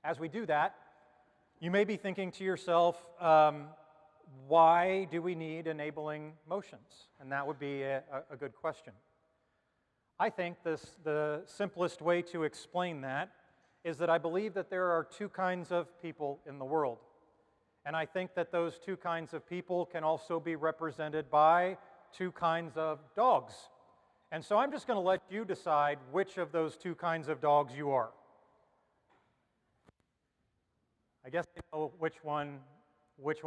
As we do that, you may be thinking to yourself, why do we need enabling motions? And that would be a good question. I think the simplest way to explain that is that I believe that there are two kinds of people in the world. And I think that those two kinds of people can also be represented by two kinds of dogs. And so I'm just going to let you decide which of those two kinds of dogs you are. I guess I know which one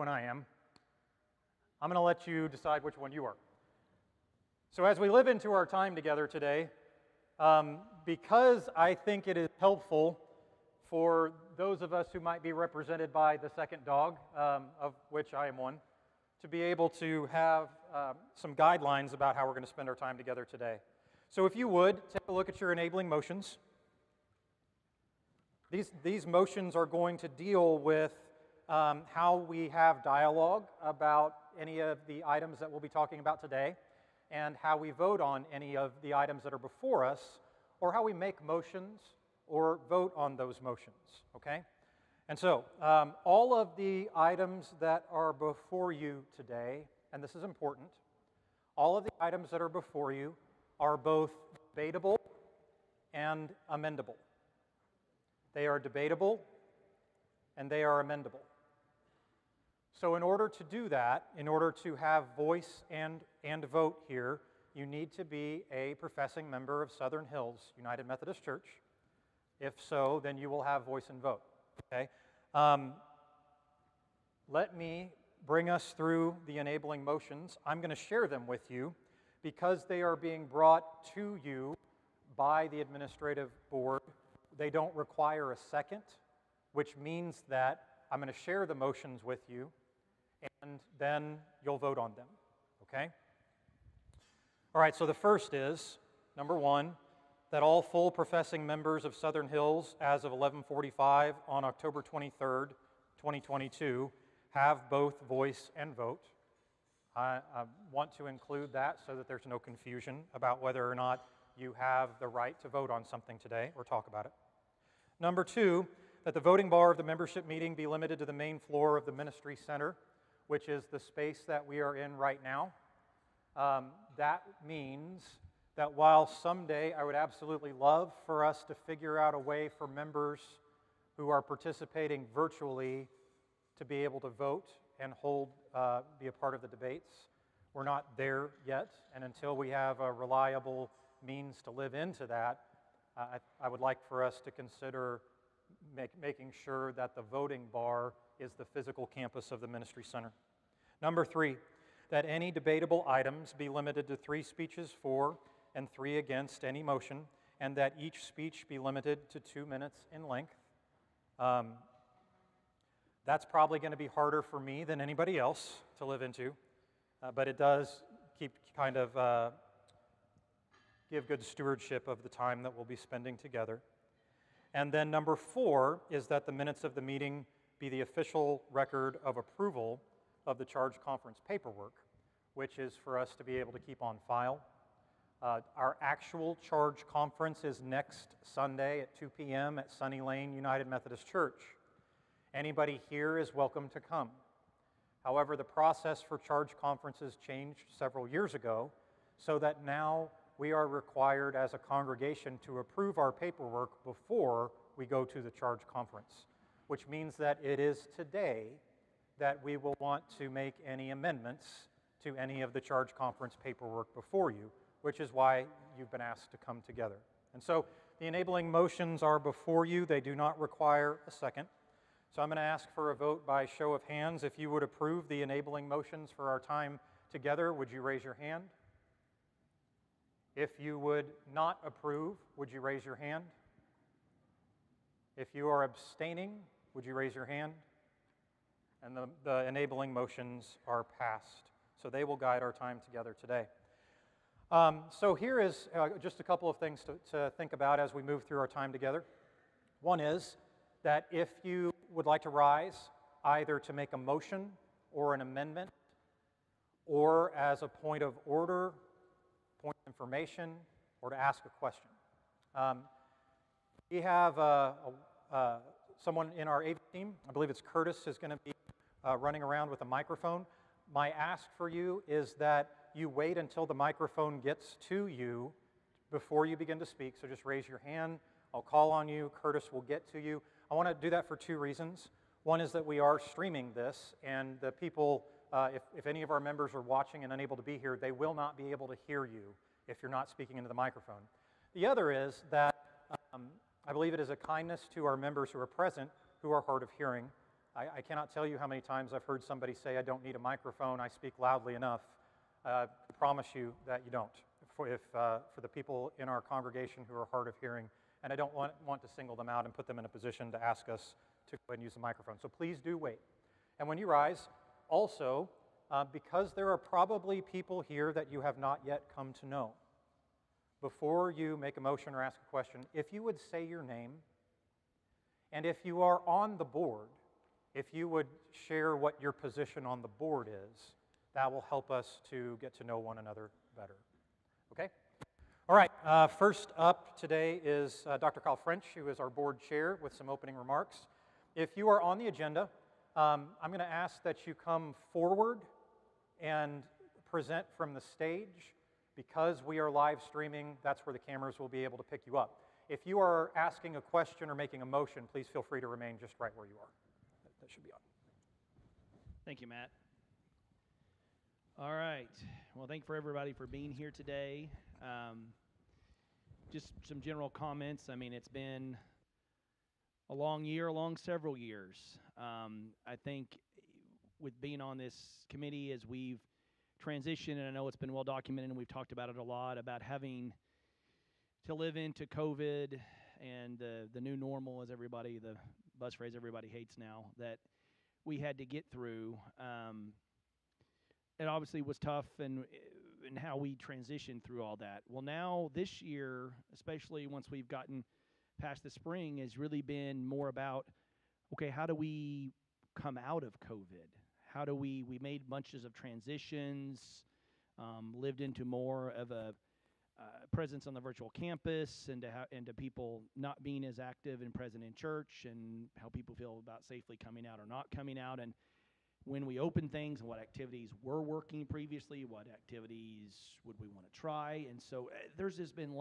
I am. I'm going to let you decide which one you are. So as we live into our time together today, because I think it is helpful for those of us who might be represented by the second dog, of which I am one, to be able to have some guidelines about how we're going to spend our time together today. So if you would, take a look at your enabling motions. These motions are going to deal with how we have dialogue about any of the items that we'll be talking about today, and how we vote on any of the items that are before us, or how we make motions or vote on those motions, okay? And so, all of the items that are before you today, and this is important, all of the items that are before you are both debatable and amendable. They are debatable and they are amendable. So in order to do that, in order to have voice and vote here, you need to be a professing member of Southern Hills United Methodist Church. If so, then you will have voice and vote, okay? Let me bring us through the enabling motions. I'm going to share them with you because they are being brought to you by the administrative board. They don't require a second, which means that I'm going to share the motions with you, and then you'll vote on them, okay? All right, so the first is, number one, that all full professing members of Southern Hills as of 11:45 on October 23rd, 2022, have both voice and vote. I want to include that so that there's no confusion about whether or not you have the right to vote on something today or talk about it. Number two, that the voting bar of the membership meeting be limited to the main floor of the ministry center, which is the space that we are in right now. That means that while someday I would absolutely love for us to figure out a way for members who are participating virtually to be able to vote and be a part of the debates, we're not there yet, and until we have a reliable means to live into that, I would like for us to consider making sure that the voting bar is the physical campus of the ministry center. Number three, that any debatable items be limited to 3 speeches for and 3 against any motion, and that each speech be limited to 2 minutes in length. That's probably going to be harder for me than anybody else to live into, but it does give good stewardship of the time that we'll be spending together. And then number 4 is that the minutes of the meeting be the official record of approval of the charge conference paperwork, which is for us to be able to keep on file. Our actual charge conference is next Sunday at 2 p.m. at Sunny Lane United Methodist Church. Anybody here is welcome to come. However, the process for charge conferences changed several years ago, so that now we are required as a congregation to approve our paperwork before we go to the charge conference, which means that it is today that we will want to make any amendments to any of the charge conference paperwork before you, which is why you've been asked to come together. And so the enabling motions are before you. They do not require a second. So I'm going to ask for a vote by show of hands. If you would approve the enabling motions for our time together, would you raise your hand? If you would not approve, would you raise your hand? If you are abstaining, would you raise your hand? And the enabling motions are passed. So they will guide our time together today. So here is just a couple of things to think about as we move through our time together. One is that if you would like to rise, either to make a motion or an amendment, or as a point of order, point of information, or to ask a question. We have someone in our AV team, I believe it's Curtis, is going to be running around with a microphone. My ask for you is that you wait until the microphone gets to you before you begin to speak. So just raise your hand. I'll call on you. Curtis will get to you. I want to do that for two reasons. One is that we are streaming this, and the people, if any of our members are watching and unable to be here, they will not be able to hear you if you're not speaking into the microphone. The other is that I believe it is a kindness to our members who are present who are hard of hearing. I cannot tell you how many times I've heard somebody say, I don't need a microphone, I speak loudly enough. I promise you that you don't, for the people in our congregation who are hard of hearing. And I don't want to single them out and put them in a position to ask us to go ahead and use the microphone. So please do wait. And when you rise, also, because there are probably people here that you have not yet come to know, before you make a motion or ask a question, if you would say your name, and if you are on the board, if you would share what your position on the board is, that will help us to get to know one another better. Okay? All right, first up today is Dr. Kyle French, who is our board chair, with some opening remarks. If you are on the agenda, I'm going to ask that you come forward and present from the stage. Because we are live streaming, that's where the cameras will be able to pick you up. If you are asking a question or making a motion, please feel free to remain just right where you are. That should be on. Thank you, Matt. All right. Well, thank you for everybody for being here today. Just some general comments. I mean, it's been a long year, long several years. I think with being on this committee, as we've transitioned, and I know it's been well documented, and we've talked about it a lot, about having to live into COVID and the new normal, as everybody, the buzz phrase everybody hates now, that we had to get through. It obviously was tough, and how we transitioned through all that. Well, now this year, especially once we've gotten past the spring, has really been more about, okay, how do we come out of COVID? How do we made bunches of transitions, lived into more of a presence on the virtual campus, and to people not being as active and present in church, and how people feel about safely coming out or not coming out, and when we open things, and what activities were working previously, what activities would we want to try. And so there's just been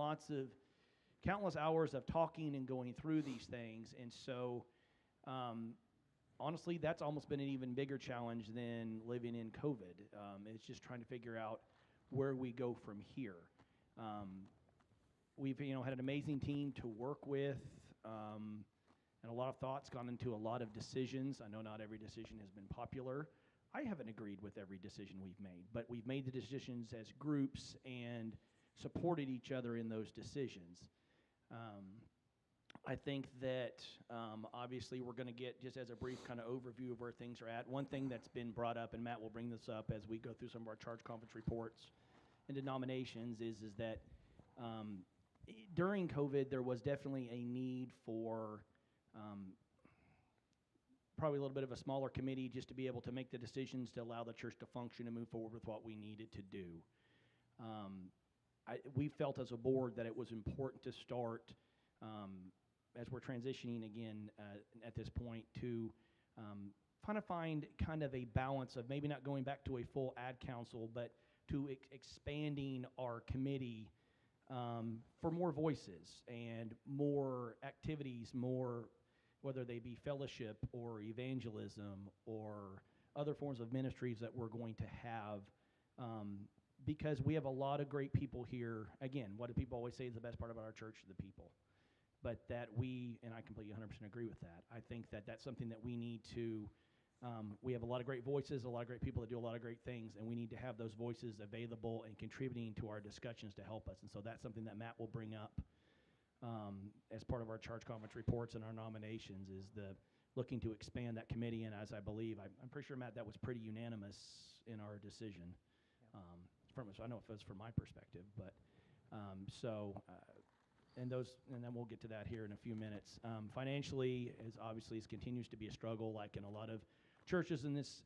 countless hours of talking and going through these things. And so honestly, that's almost been an even bigger challenge than living in COVID. It's just trying to figure out where we go from here. We've had an amazing team to work with, and a lot of thoughts gone into a lot of decisions. I know not every decision has been popular. I haven't agreed with every decision we've made, but we've made the decisions as groups and supported each other in those decisions. I think that obviously we're going to get, just as a brief kind of overview of where things are at, one thing that's been brought up, and Matt will bring this up as we go through some of our charge conference reports and denominations, is that during COVID there was definitely a need for probably a little bit of a smaller committee just to be able to make the decisions to allow the church to function and move forward with what we needed to do. We felt as a board that it was important to start, as we're transitioning again at this point, to find kind of a balance of maybe not going back to a full ad council, but to expanding our committee for more voices and more activities, more, whether they be fellowship or evangelism or other forms of ministries that we're going to have, because we have a lot of great people here. Again, what do people always say is the best part about our church? The people. But that and I completely 100% agree with that. I think that that's something that we need to, we have a lot of great voices, a lot of great people that do a lot of great things, and we need to have those voices available and contributing to our discussions to help us. And so that's something that Matt will bring up as part of our charge conference reports and our nominations, is the looking to expand that committee. And as I believe, I'm pretty sure, Matt, that was pretty unanimous in our decision. Yeah. I know it was from my perspective, but and then we'll get to that here in a few minutes. Financially, it continues to be a struggle, like in a lot of churches in this,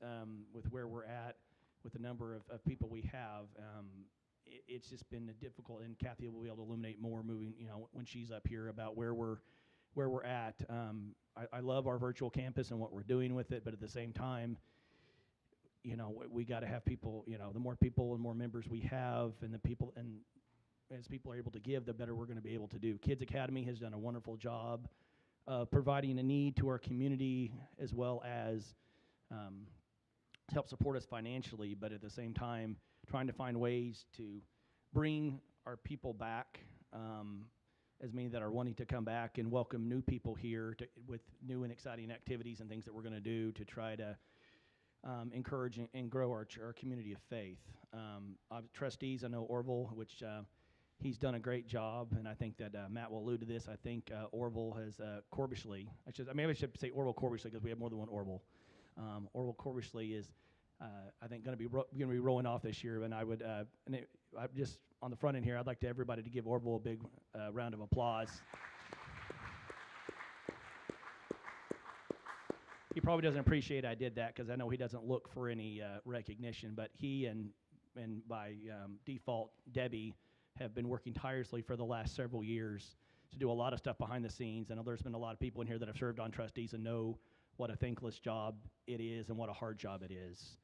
with where we're at, with the number of people we have. It's just been difficult, and Kathy will be able to illuminate more moving, when she's up here, about where we're at. I love our virtual campus and what we're doing with it, but at the same time, you know, we got to have people, you know, the more people and more members we have, and the people, and as people are able to give, the better we're going to be able to do. Kids Academy has done a wonderful job providing a need to our community, as well as help support us financially, but at the same time, trying to find ways to bring our people back, as many that are wanting to come back, and welcome new people here with new and exciting activities and things that we're going to do to try to encourage and grow our community of faith. Trustees, I know Orville, which he's done a great job, and I think that Matt will allude to this. I think Orville has Corbishley. Maybe I should say Orville Corbishley because we have more than one Orville. Orville Corbishley is, I think, going to be rolling off this year, and I would, I just on the front end here, I'd like everybody to give Orville a big round of applause. He probably doesn't appreciate I did that because I know he doesn't look for any recognition, but he and by default, Debbie, have been working tirelessly for the last several years to do a lot of stuff behind the scenes. I know there's been a lot of people in here that have served on trustees and know what a thankless job it is and what a hard job it is.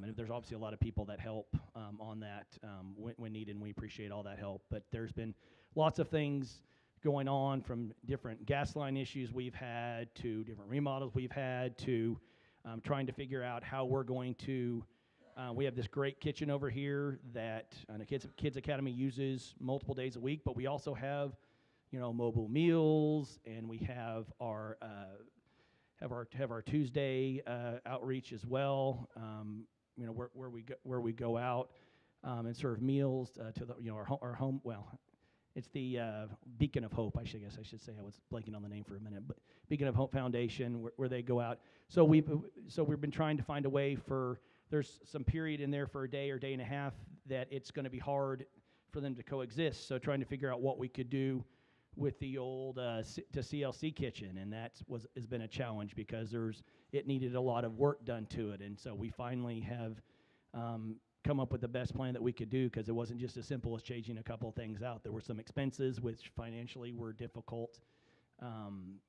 And there's obviously a lot of people that help on that when needed, and we appreciate all that help. But there's been lots of things going on, from different gas line issues we've had to different remodels we've had to trying to figure out how we're going to we have this great kitchen over here that the Kids Academy uses multiple days a week, but we also have, you know, mobile meals, and we have our Tuesday outreach as well. You know, where we go out and serve meals to the, you know, our home. Well, it's the Beacon of Hope. I guess I should say. I was blanking on the name for a minute, but Beacon of Hope Foundation, where they go out. So we've been trying to find a way for. There's some period in there for a day or day and a half that it's going to be hard for them to coexist. So trying to figure out what we could do with the old to CLC kitchen, and has been a challenge because it needed a lot of work done to it, and so we finally have come up with the best plan that we could do, because it wasn't just as simple as changing a couple of things out. There were some expenses which financially were difficult, and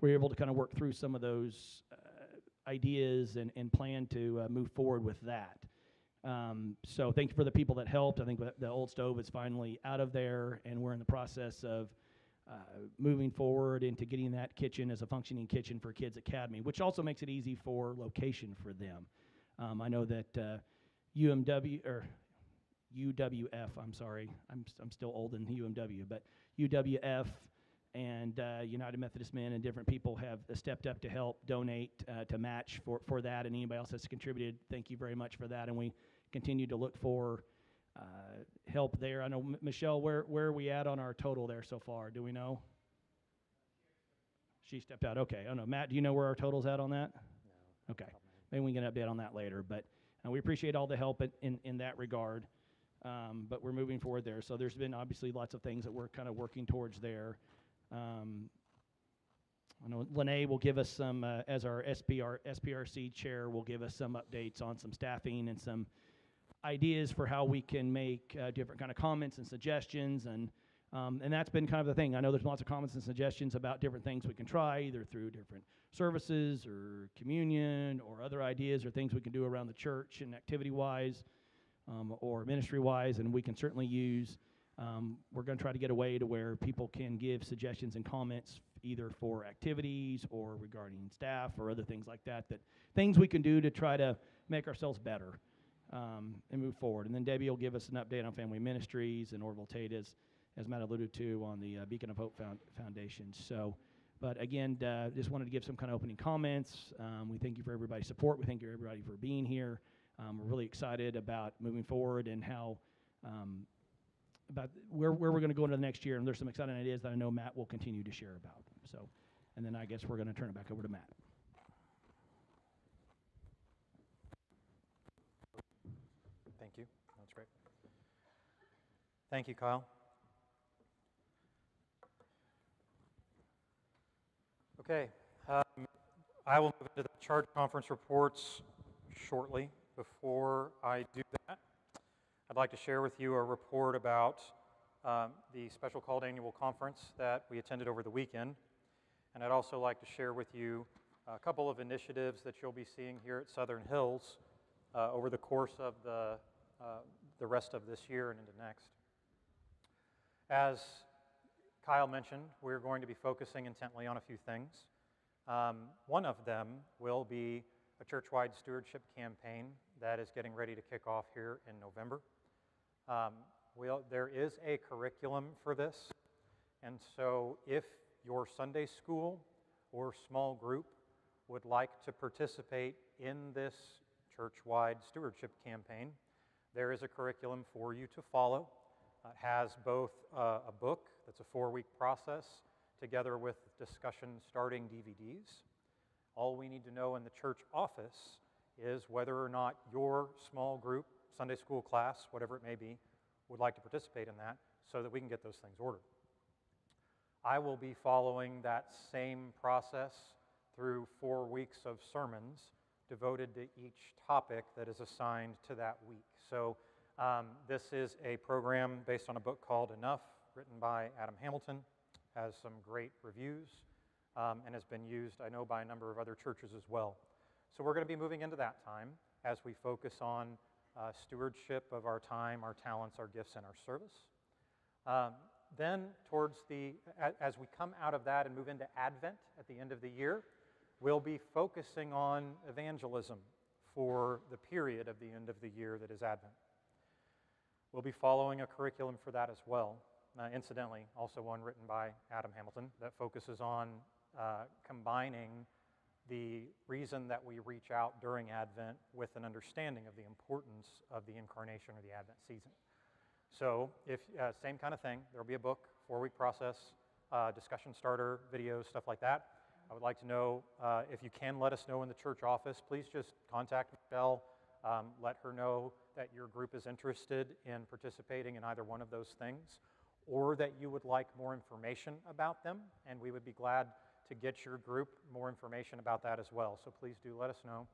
we were able to kind of work through some of those ideas and plan to move forward with that. So thank you for the people that helped. I think the old stove is finally out of there, and we're in the process of moving forward into getting that kitchen as a functioning kitchen for Kids Academy, which also makes it easy for location for them. I know that UWF, I'm sorry, I'm still old in UMW, but UWF and United Methodist Men and different people have stepped up to help donate to match for that, and anybody else that's contributed, thank you very much for that, and we continue to look for help there. I know, Michelle, where are we at on our total there so far? Do we know? She stepped out. Okay. I don't know. Matt, do you know where our total's at on that? No. Okay. Maybe we can get an update on that later. But we appreciate all the help in that regard. But we're moving forward there. So there's been obviously lots of things that we're kind of working towards there. I know Lene will give us some, as our SPRC chair, will give us some updates on some staffing and some ideas for how we can make different kind of comments and suggestions, and that's been kind of the thing. I know there's lots of comments and suggestions about different things we can try, either through different services or communion or other ideas or things we can do around the church and activity-wise or ministry-wise, and we can certainly use. We're going to try to get a way to where people can give suggestions and comments either for activities or regarding staff or other things like that, things we can do to try to make ourselves better. And move forward. And then Debbie will give us an update on family ministries, and Orville Tate, as Matt alluded to, on the Beacon of Hope Foundation. So, but again, just wanted to give some kind of opening comments. We thank you for everybody's support. We thank you everybody for being here. We're really excited about moving forward and how about where we're going to go into the next year. And there's some exciting ideas that I know Matt will continue to share about. So, and then I guess we're going to turn it back over to Matt. Thank you. That's great. Thank you, Kyle. Okay. I will move into the charge conference reports shortly. Before I do that, I'd like to share with you a report about the special called annual conference that we attended over the weekend. And I'd also like to share with you a couple of initiatives that you'll be seeing here at Southern Hills over the course of the rest of this year and into next. As Kyle mentioned, we're going to be focusing intently on a few things. One of them will be a church-wide stewardship campaign that is getting ready to kick off here in November. There is a curriculum for this, and so if your Sunday school or small group would like to participate in this church-wide stewardship campaign, there is a curriculum for you to follow. It has both a book that's a 4-week process together with discussion starting DVDs. All we need to know in the church office is whether or not your small group, Sunday school class, whatever it may be, would like to participate in that so that we can get those things ordered. I will be following that same process through 4 weeks of sermons devoted to each topic that is assigned to that week. So this is a program based on a book called Enough, written by Adam Hamilton, has some great reviews, and has been used, I know, by a number of other churches as well. So we're going to be moving into that time as we focus on stewardship of our time, our talents, our gifts, and our service. Then as we come out of that and move into Advent at the end of the year, we'll be focusing on evangelism for the period of the end of the year that is Advent. We'll be following a curriculum for that as well. Incidentally, also one written by Adam Hamilton that focuses on combining the reason that we reach out during Advent with an understanding of the importance of the incarnation or the Advent season. So, same kind of thing. There'll be a book, 4-week process, discussion starter, videos, stuff like that. I would like to know if you can let us know in the church office. Please just contact Michelle. Let her know that your group is interested in participating in either one of those things, or that you would like more information about them, and we would be glad to get your group more information about that as well. So please do let us know.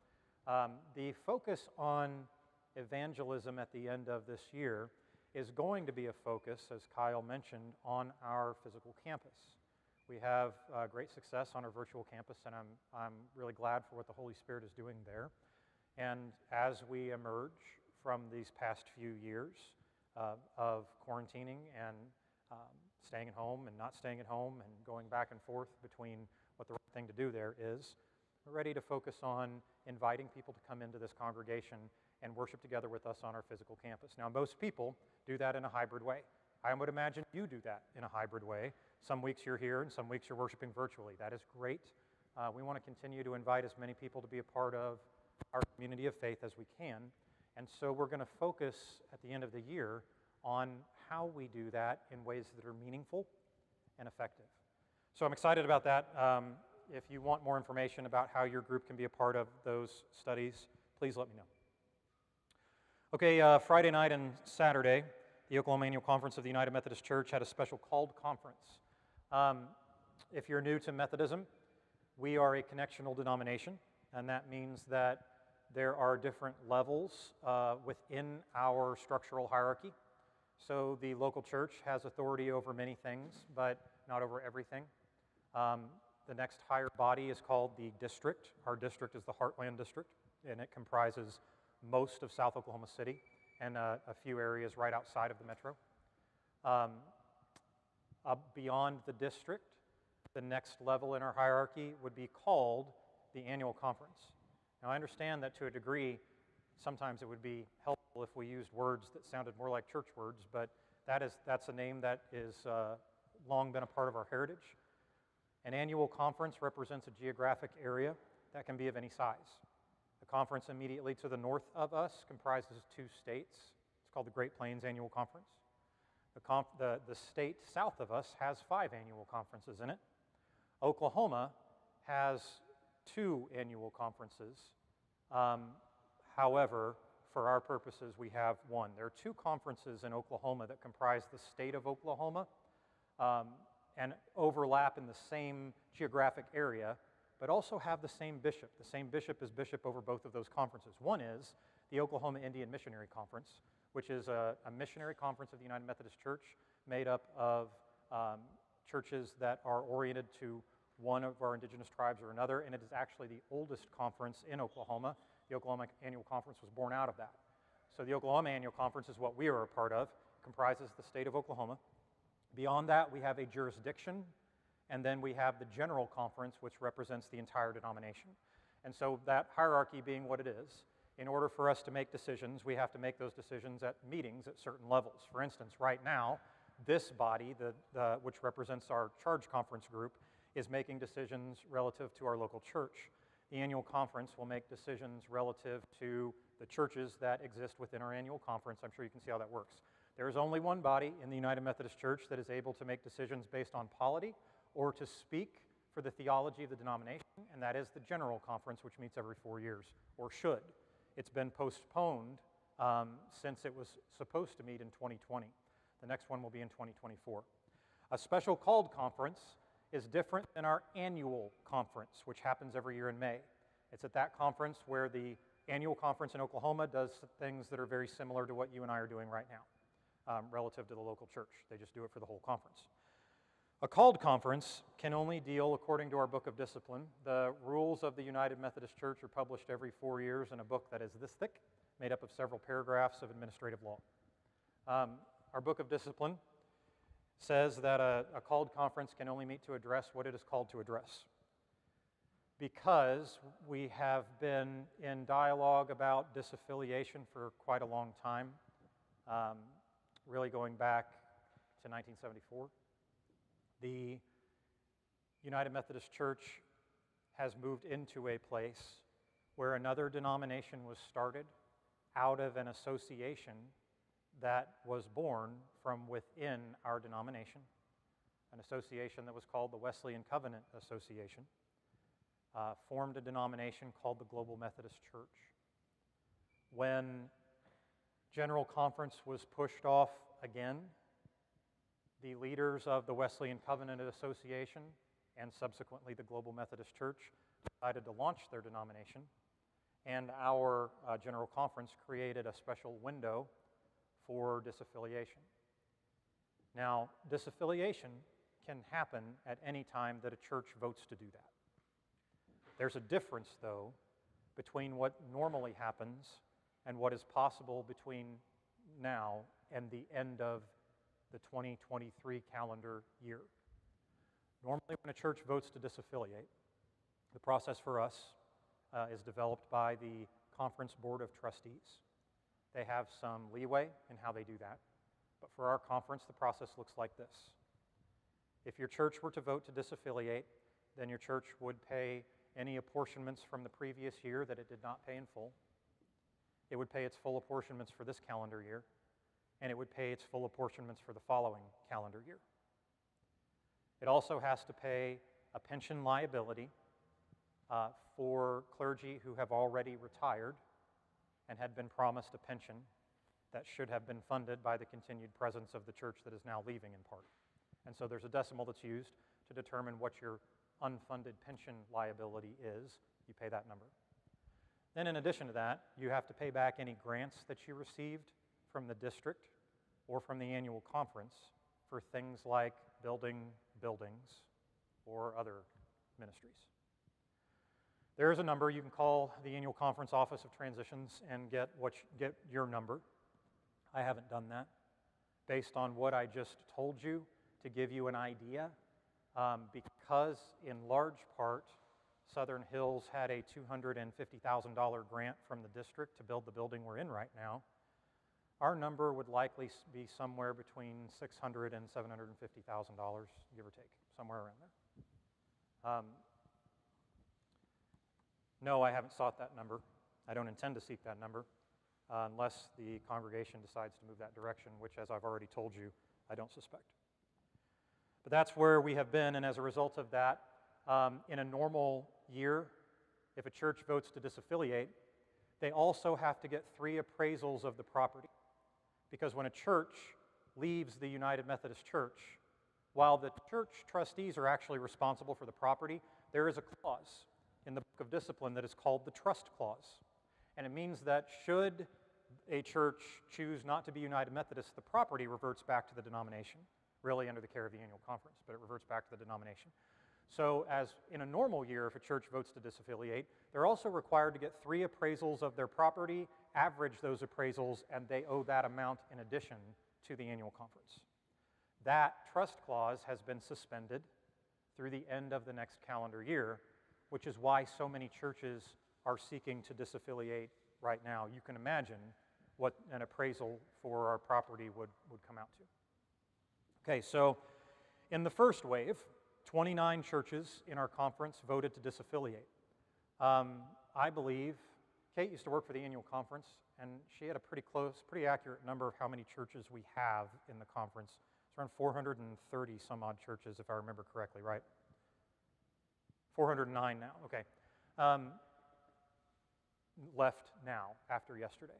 The focus on evangelism at the end of this year is going to be a focus, as Kyle mentioned, on our physical campus. We have great success on our virtual campus, and I'm really glad for what the Holy Spirit is doing there. And as we emerge from these past few years of quarantining and staying at home and not staying at home and going back and forth between what the right thing to do there is, we're ready to focus on inviting people to come into this congregation and worship together with us on our physical campus. Now, most people do that in a hybrid way. I would imagine you do that in a hybrid way. Some weeks you're here and some weeks you're worshiping virtually. That is great. We want to continue to invite as many people to be a part of our community of faith as we can. And so we're going to focus at the end of the year on how we do that in ways that are meaningful and effective. So I'm excited about that. If you want more information about how your group can be a part of those studies, please let me know. Okay, Friday night and Saturday, the Oklahoma Annual Conference of the United Methodist Church had a special called conference. If you're new to Methodism, we are a connectional denomination, and that means that there are different levels within our structural hierarchy. So the local church has authority over many things, but not over everything. The next higher body is called the district. Our district is the Heartland District, and it comprises most of South Oklahoma City and a few areas right outside of the metro. Beyond the district, the next level in our hierarchy would be called the annual conference. Now, I understand that to a degree, sometimes it would be helpful if we used words that sounded more like church words, but that's a name that is long been a part of our heritage. An annual conference represents a geographic area that can be of any size. The conference immediately to the north of us comprises 2 states. It's called the Great Plains Annual Conference. The state south of us has 5 annual conferences in it. Oklahoma has 2 annual conferences. However, for our purposes, we have 1. There are 2 conferences in Oklahoma that comprise the state of Oklahoma and overlap in the same geographic area, but also have the same bishop. The same bishop is bishop over both of those conferences. One is the Oklahoma Indian Missionary Conference, which is a missionary conference of the United Methodist Church made up of churches that are oriented to one of our indigenous tribes or another, and it is actually the oldest conference in Oklahoma. The Oklahoma Annual Conference was born out of that. So the Oklahoma Annual Conference is what we are a part of, comprises the state of Oklahoma. Beyond that, we have a jurisdiction, and then we have the General Conference, which represents the entire denomination. And so that hierarchy being what it is, in order for us to make decisions, we have to make those decisions at meetings at certain levels. For instance, right now, this body, which represents our charge conference group, is making decisions relative to our local church. The annual conference will make decisions relative to the churches that exist within our annual conference. I'm sure you can see how that works. There is only one body in the United Methodist Church that is able to make decisions based on polity or to speak for the theology of the denomination, and that is the General Conference, which meets every 4 years, or should. It's been postponed since it was supposed to meet in 2020. The next one will be in 2024. A special called conference is different than our annual conference, which happens every year in May. It's at that conference where the annual conference in Oklahoma does things that are very similar to what you and I are doing right now relative to the local church. They just do it for the whole conference. A called conference can only deal according to our Book of Discipline. The rules of the United Methodist Church are published every 4 years in a book that is this thick, made up of several paragraphs of administrative law. Our Book of Discipline says that a called conference can only meet to address what it is called to address. Because we have been in dialogue about disaffiliation for quite a long time, really going back to 1974, the United Methodist Church has moved into a place where another denomination was started out of an association that was born from within our denomination, an association that was called the Wesleyan Covenant Association, formed a denomination called the Global Methodist Church. When General Conference was pushed off again, the leaders of the Wesleyan Covenant Association and subsequently the Global Methodist Church decided to launch their denomination, and our General Conference created a special window for disaffiliation. Now, disaffiliation can happen at any time that a church votes to do that. There's a difference, though, between what normally happens and what is possible between now and the end of the 2023 calendar year. Normally, when a church votes to disaffiliate, the process for us is developed by the Conference Board of Trustees. They have some leeway in how they do that, but for our conference, the process looks like this. If your church were to vote to disaffiliate, then your church would pay any apportionments from the previous year that it did not pay in full. It would pay its full apportionments for this calendar year, and it would pay its full apportionments for the following calendar year. It also has to pay a pension liability for clergy who have already retired and had been promised a pension that should have been funded by the continued presence of the church that is now leaving in part. And so there's a decimal that's used to determine what your unfunded pension liability is. You pay that number. Then in addition to that, you have to pay back any grants that you received from the district or from the annual conference for things like building buildings or other ministries. There is a number. You can call the annual conference Office of Transitions and get your number. I haven't done that. Based on what I just told you, to give you an idea, because in large part Southern Hills had a $250,000 grant from the district to build the building we're in right now, our number would likely be somewhere between $600,000 and $750,000, give or take, somewhere around there. No, I haven't sought that number. I don't intend to seek that number unless the congregation decides to move that direction, which, as I've already told you, I don't suspect. But that's where we have been, and as a result of that, in a normal year, if a church votes to disaffiliate, they also have to get 3 appraisals of the property. Because when a church leaves the United Methodist Church, while the church trustees are actually responsible for the property, there is a clause in the Book of Discipline that is called the trust clause. And it means that should a church choose not to be United Methodist, the property reverts back to the denomination, really under the care of the annual conference, but it reverts back to the denomination. So as in a normal year, if a church votes to disaffiliate, they're also required to get 3 appraisals of their property, average those appraisals, and they owe that amount in addition to the annual conference. That trust clause has been suspended through the end of the next calendar year, which is why so many churches are seeking to disaffiliate right now. You can imagine what an appraisal for our property would come out to. Okay, so in the first wave, 29 churches in our conference voted to disaffiliate. I believe, Kate used to work for the annual conference, and she had a pretty accurate number of how many churches we have in the conference. It's around 430 some odd churches, if I remember correctly, right? 409 now, okay. Left now, after yesterday.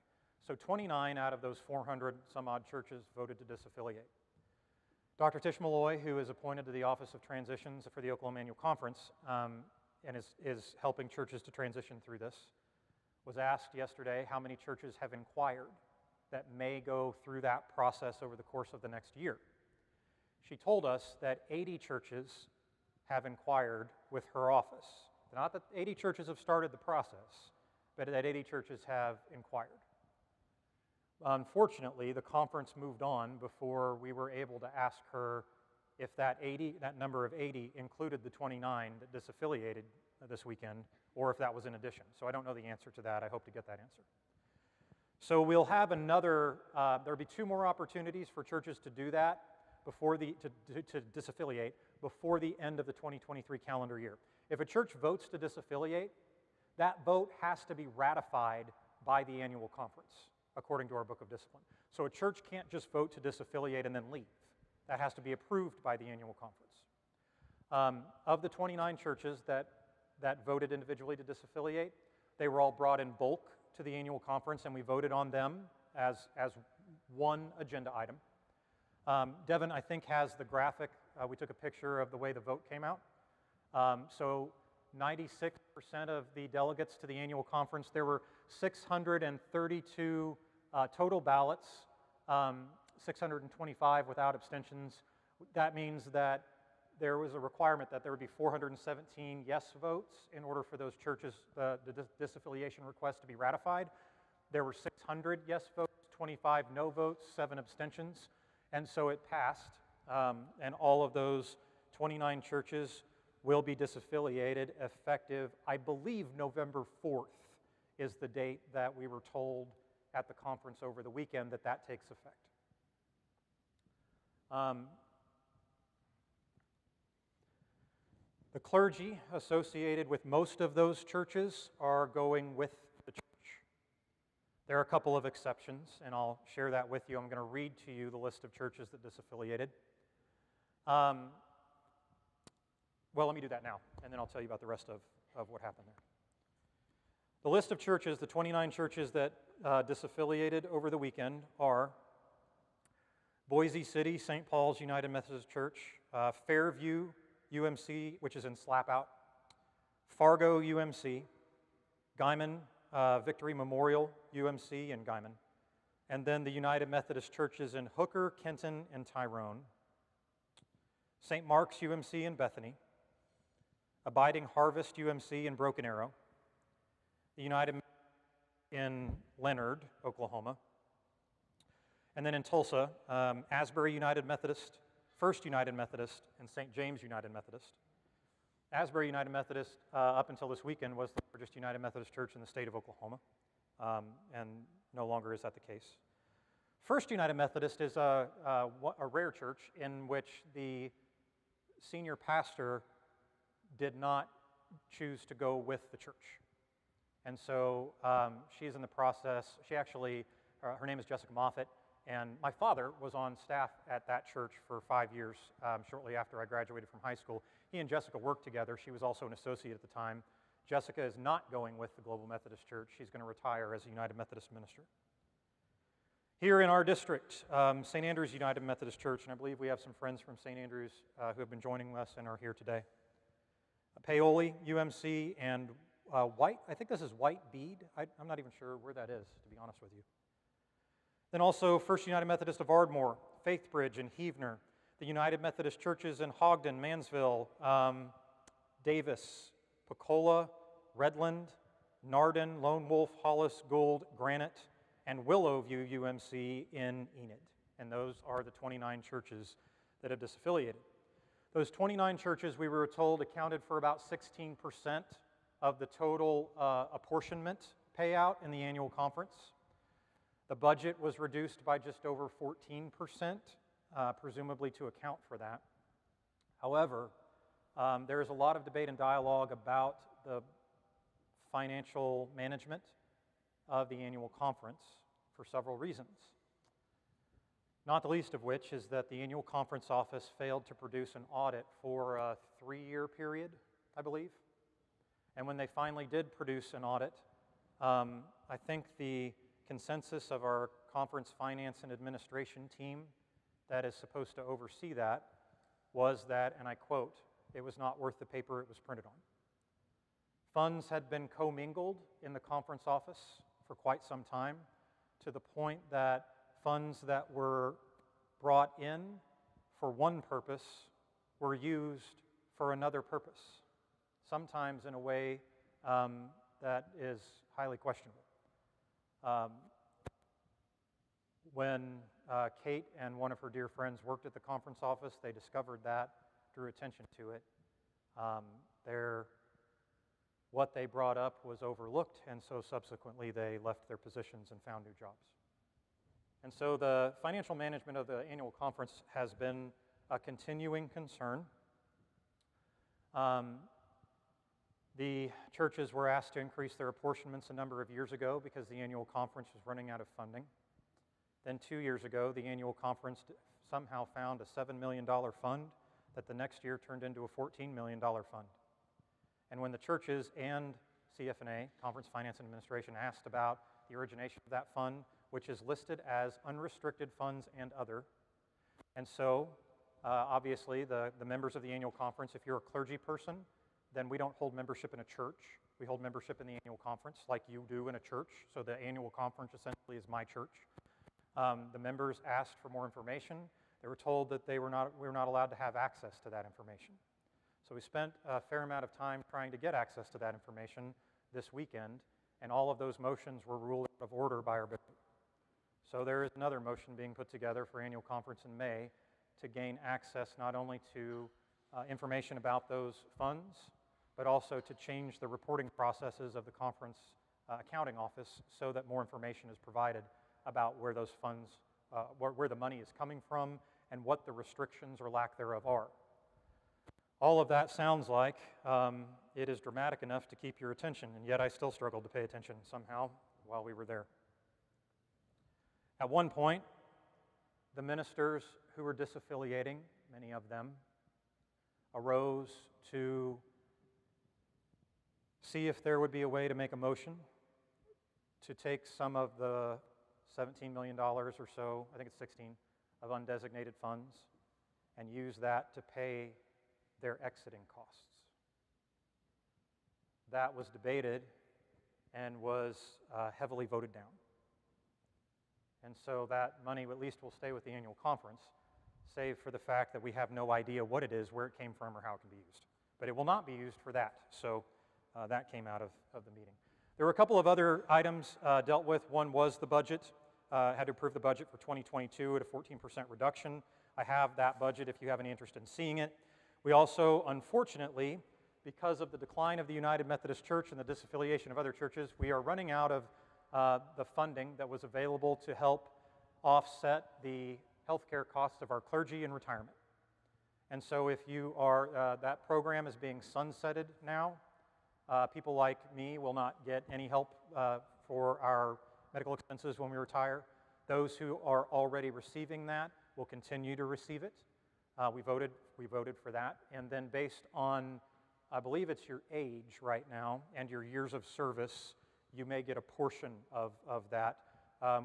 So 29 out of those 400 some odd churches voted to disaffiliate. Dr. Tish Malloy, who is appointed to the Office of Transitions for the Oklahoma Annual Conference and is helping churches to transition through this, was asked yesterday how many churches have inquired that may go through that process over the course of the next year. She told us that 80 churches have inquired with her office. Not that 80 churches have started the process, but that 80 churches have inquired. Unfortunately, the conference moved on before we were able to ask her if that number of 80 included the 29 that disaffiliated this weekend, or if that was in addition. So I don't know the answer to that. I hope to get that answer. So we'll have there'll be 2 more opportunities for churches to do that to disaffiliate before the end of the 2023 calendar year. If a church votes to disaffiliate, that vote has to be ratified by the annual conference, according to our Book of Discipline. So a church can't just vote to disaffiliate and then leave. That has to be approved by the annual conference. Of the 29 churches that voted individually to disaffiliate, they were all brought in bulk to the annual conference, and we voted on them as one agenda item. Devin, I think, has the graphic. We took a picture of the way the vote came out. So 96% of the delegates to the annual conference, there were 632 total ballots, 625 without abstentions. That means that there was a requirement that there would be 417 yes votes in order for those churches, the disaffiliation request to be ratified. There were 600 yes votes, 25 no votes, 7 abstentions, and so it passed, and all of those 29 churches will be disaffiliated effective, I believe, November 4th is the date that we were told at the conference over the weekend that takes effect. The clergy associated with most of those churches are going with the church. There are a couple of exceptions, and I'll share that with you. I'm going to read to you the list of churches that disaffiliated. Well, let me do that now, and then I'll tell you about the rest of what happened there. The list of churches, the 29 churches that disaffiliated over the weekend are Boise City, St. Paul's United Methodist Church, Fairview UMC, which is in Slapout, Fargo UMC, Guyman Victory Memorial UMC in Guyman, and then the United Methodist Churches in Hooker, Kenton, and Tyrone, St. Mark's UMC in Bethany, Abiding Harvest UMC in Broken Arrow, the United in Leonard, Oklahoma, and then in Tulsa, Asbury United Methodist, First United Methodist, and St. James United Methodist. Asbury United Methodist, up until this weekend, was the largest United Methodist church in the state of Oklahoma, and no longer is that the case. First United Methodist is a rare church in which the senior pastor did not choose to go with the church. And so she's in the process. She actually, her name is Jessica Moffitt, and my father was on staff at that church for 5 years shortly after I graduated from high school. He and Jessica worked together. She was also an associate at the time. Jessica is not going with the Global Methodist Church. She's going to retire as a United Methodist minister. Here in our district, St. Andrew's United Methodist Church, and I believe we have some friends from St. Andrew's who have been joining us and are here today. Paoli UMC and White, I think this is White Bead. I'm not even sure where that is, to be honest with you. Then also First United Methodist of Ardmore, Faithbridge, and Heavener, the United Methodist churches in Ogden, Mansville, Davis, Pecola, Redland, Nardin, Lone Wolf, Hollis, Gould, Granite, and Willowview UMC in Enid. And those are the 29 churches that have disaffiliated. Those 29 churches, we were told, accounted for about 16% of the total apportionment payout in the annual conference. The budget was reduced by just over 14%, presumably to account for that. However, there is a lot of debate and dialogue about the financial management of the annual conference for several reasons. Not the least of which is that the annual conference office failed to produce an audit for a 3-year period, I believe. And when they finally did produce an audit, I think the consensus of our conference finance and administration team that is supposed to oversee that was that, and I quote, "It was not worth the paper it was printed on." Funds had been commingled in the conference office for quite some time, to the point that funds that were brought in for one purpose were used for another purpose, sometimes in a way that is highly questionable. When Kate and one of her dear friends worked at the conference office, they discovered that, drew attention to it. What they brought up was overlooked, and so subsequently they left their positions and found new jobs. And so the financial management of the annual conference has been a continuing concern. The churches were asked to increase their apportionments a number of years ago because the annual conference was running out of funding. Then 2 years ago, the annual conference somehow found a $7 million fund that the next year turned into a $14 million fund. And when the churches and CFNA, Conference Finance and Administration, asked about the origination of that fund, which is listed as unrestricted funds and other, and so obviously the members of the annual conference, if you're a clergy person, then we don't hold membership in a church. We hold membership in the annual conference like you do in a church. So the annual conference essentially is my church. The members asked for more information. They were told that we were not allowed to have access to that information. So we spent a fair amount of time trying to get access to that information this weekend, and all of those motions were ruled out of order by our bishop. So there is another motion being put together for annual conference in May to gain access not only to information about those funds, but also to change the reporting processes of the conference accounting office so that more information is provided about where those funds, where the money is coming from, and what the restrictions or lack thereof are. All of that sounds like it is dramatic enough to keep your attention, and yet I still struggled to pay attention somehow while we were there. At one point, the ministers who were disaffiliating, many of them, arose to see if there would be a way to make a motion to take some of the $17 million or so, I think it's 16, of undesignated funds and use that to pay their exiting costs. That was debated and was heavily voted down. And so that money at least will stay with the annual conference, save for the fact that we have no idea what it is, where it came from, or how it can be used. But it will not be used for that, so that came out of the meeting. There were a couple of other items dealt with. One was the budget. Had to approve the budget for 2022 at a 14% reduction. I have that budget if you have any interest in seeing it. We also, unfortunately, because of the decline of the United Methodist Church and the disaffiliation of other churches, we are running out of the funding that was available to help offset the healthcare costs of our clergy in retirement. And so if you are, that program is being sunsetted now. People like me will not get any help for our medical expenses when we retire. Those who are already receiving that will continue to receive it. We voted for that. And then based on, I believe it's your age right now and your years of service, you may get a portion of that,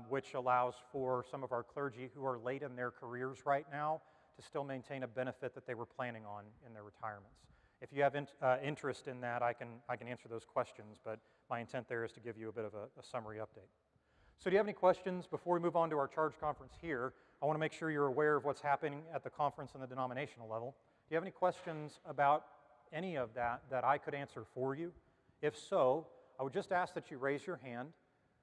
which allows for some of our clergy who are late in their careers right now to still maintain a benefit that they were planning on in their retirements. If you have interest in that, I can answer those questions, but my intent there is to give you a bit of a summary update. So do you have any questions before we move on to our charge conference here? I want to make sure you're aware of what's happening at the conference and the denominational level. Do you have any questions about any of that I could answer for you? If so, I would just ask that you raise your hand.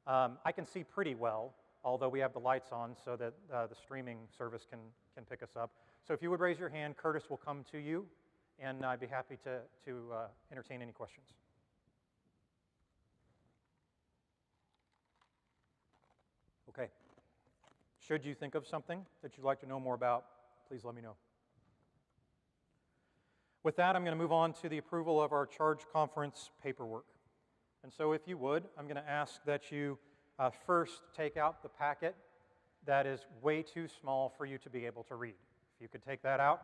I can see pretty well, although we have the lights on so that the streaming service can pick us up. So if you would raise your hand, Curtis will come to you, and I'd be happy to entertain any questions. Okay. Should you think of something that you'd like to know more about, please let me know. With that, I'm going to move on to the approval of our charge conference paperwork. And so if you would, I'm going to ask that you first take out the packet that is way too small for you to be able to read. If you could take that out.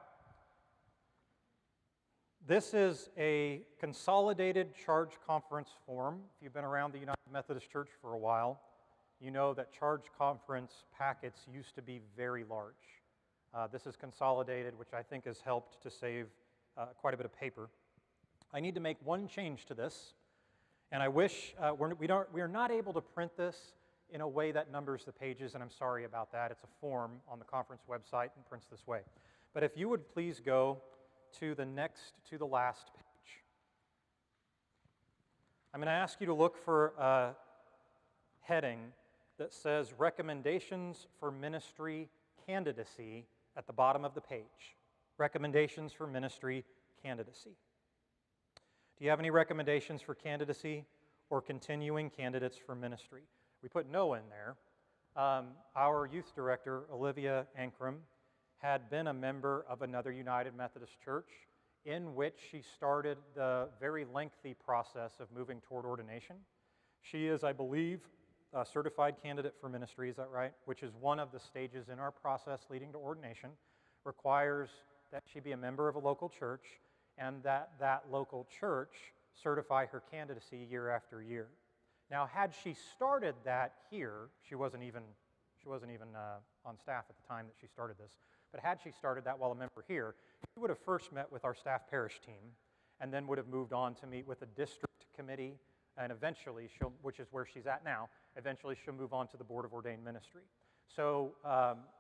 This is a consolidated charge conference form. If you've been around the United Methodist Church for a while, you know that charge conference packets used to be very large. This is consolidated, which I think has helped to save quite a bit of paper. I need to make one change to this, and I wish we are not able to print this in a way that numbers the pages, and I'm sorry about that. It's a form on the conference website and prints this way. But if you would please go to the last page. I'm going to ask you to look for a heading that says Recommendations for Ministry Candidacy at the bottom of the page. Recommendations for Ministry Candidacy. Do you have any recommendations for candidacy or continuing candidates for ministry? We put no in there. Our youth director, Olivia Ankrum, had been a member of another United Methodist Church in which she started the very lengthy process of moving toward ordination. She is, I believe, a certified candidate for ministry, is that right? Which is one of the stages in our process leading to ordination. Requires that she be a member of a local church and that local church certify her candidacy year after year. Now, had she started that here, she wasn't even on staff at the time that she started this, but had she started that while a member here, she would have first met with our staff parish team and then would have moved on to meet with the district committee, and eventually, which is where she's at now, eventually she'll move on to the Board of Ordained Ministry. So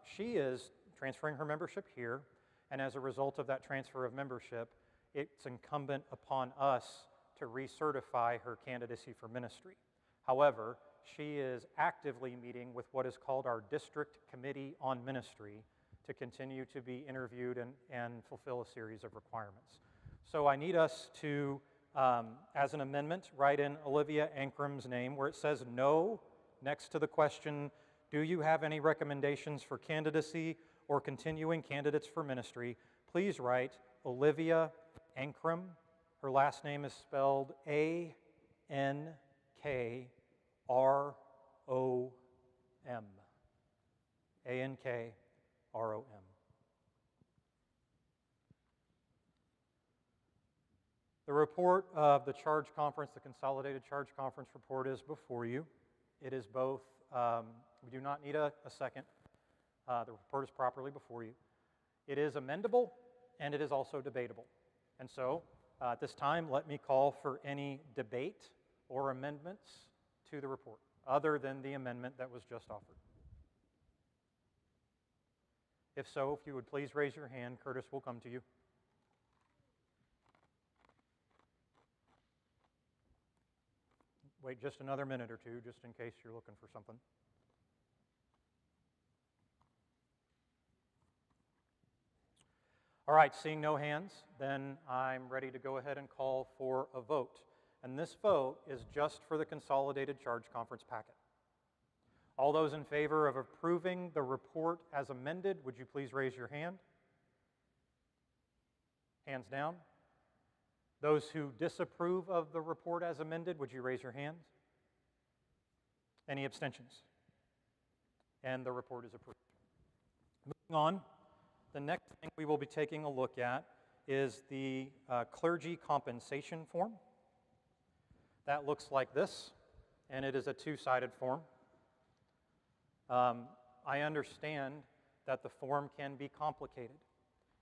she is transferring her membership here, and as a result of that transfer of membership, it's incumbent upon us to recertify her candidacy for ministry. However, she is actively meeting with what is called our District Committee on Ministry to continue to be interviewed and fulfill a series of requirements. So I need us to, as an amendment, write in Olivia Ankrum's name where it says no next to the question, do you have any recommendations for candidacy or continuing candidates for ministry? Please write Olivia Ankrum. Her last name is spelled A-N-K-R-O-M. A-N-K-R-O-M. The report of the charge conference, the consolidated charge conference report, is before you. It is both, we do not need a second. The report is properly before you. It is amendable and it is also debatable. And so, at this time, let me call for any debate or amendments to the report, other than the amendment that was just offered. If so, if you would please raise your hand, Curtis will come to you. Wait just another minute or two, just in case you're looking for something. All right, seeing no hands, then I'm ready to go ahead and call for a vote. And this vote is just for the consolidated charge conference packet. All those in favor of approving the report as amended, would you please raise your hand? Hands down. Those who disapprove of the report as amended, would you raise your hands? Any abstentions? And the report is approved. Moving on. The next thing we will be taking a look at is the clergy compensation form. That looks like this, and it is a two-sided form. I understand that the form can be complicated,